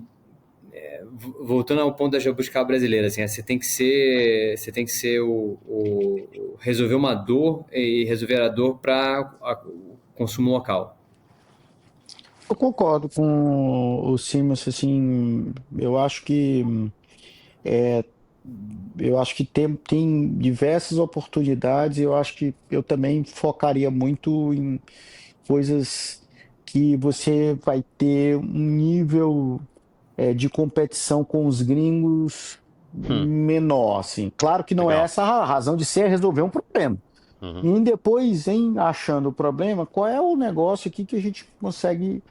voltando ao ponto da geobuscar brasileira, assim, você tem que ser resolver uma dor e resolver a dor para o consumo local.
Eu concordo com o Simas, assim, eu acho que tem diversas oportunidades. Eu acho que eu também focaria muito em coisas que você vai ter um nível de competição com os gringos menor, assim. Claro que não é
Legal.
essa a razão de ser resolver um problema. E depois, em achando o problema, qual é o negócio aqui que a gente consegue.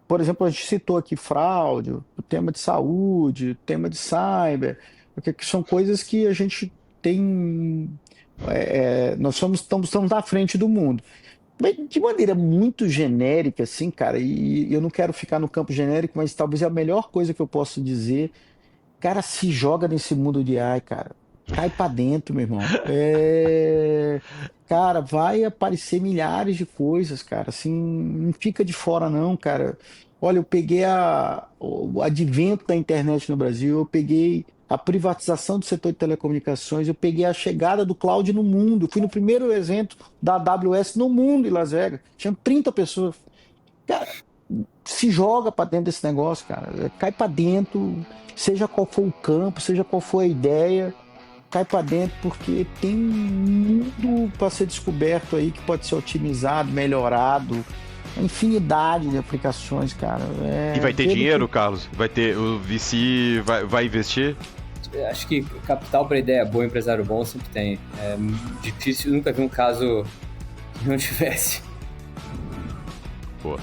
Por exemplo, a gente citou aqui fraude, o tema de saúde, o tema de cyber, porque são coisas que a gente tem. Nós estamos à frente do mundo. Mas de maneira muito genérica, assim, cara, e eu não quero ficar no campo genérico, mas talvez a melhor coisa que eu posso dizer, cara, se joga nesse mundo de AI, cara. Cai pra dentro, meu irmão. Cara, vai aparecer milhares de coisas, cara. Assim, não fica de fora, não, cara. Olha, eu peguei o advento da internet no Brasil, eu peguei a privatização do setor de telecomunicações, eu peguei a chegada do cloud no mundo. Fui no primeiro evento da AWS no mundo em Las Vegas. Tinha 30 pessoas. Cara, se joga pra dentro desse negócio, cara. Cai pra dentro, seja qual for o campo, seja qual for a ideia, cai pra dentro, porque tem muito para ser descoberto aí que pode ser otimizado, melhorado. Uma infinidade de aplicações, cara.
E vai ter dinheiro, Carlos? Vai ter, o VC vai investir?
Acho que capital para ideia boa, empresário bom sempre tem. É difícil, nunca vi um caso que não tivesse.
Pô.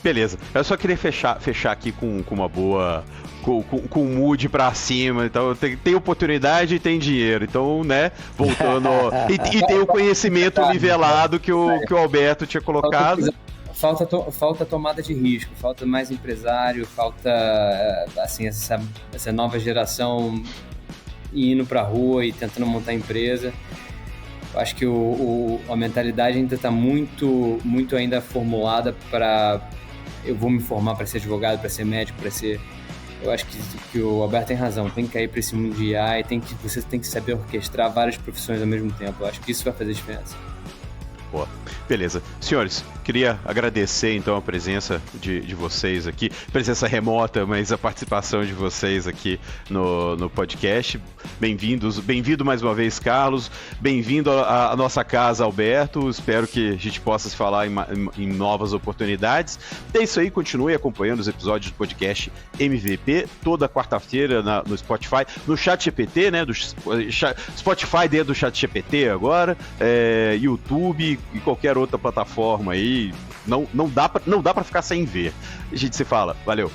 Beleza. Eu só queria fechar aqui com uma boa. Com o mood pra cima. Então tem oportunidade e tem dinheiro. Então, né, voltando. E tem o conhecimento nivelado que o Alberto tinha colocado.
Falta tomada de risco, falta mais empresário, falta assim, essa nova geração indo pra rua e tentando montar empresa. Eu acho que a mentalidade ainda está muito ainda formulada para eu vou me formar para ser advogado, para ser médico, para ser... Eu acho que o Alberto tem razão, tem que cair para esse mundo de AI, você tem que saber orquestrar várias profissões ao mesmo tempo. Eu acho que isso vai fazer diferença.
Boa. Beleza. Senhores, queria agradecer então a presença de vocês aqui, presença remota, mas a participação de vocês aqui no podcast. Bem-vindo mais uma vez, Carlos. Bem-vindo à nossa casa, Alberto. Espero que a gente possa se falar em novas oportunidades. É isso aí, continue acompanhando os episódios do podcast MVP, toda quarta-feira no Spotify, no ChatGPT, né? Do Spotify dentro do ChatGPT agora, YouTube e qualquer outra plataforma aí. Não dá pra ficar sem ver. A gente se fala. Valeu.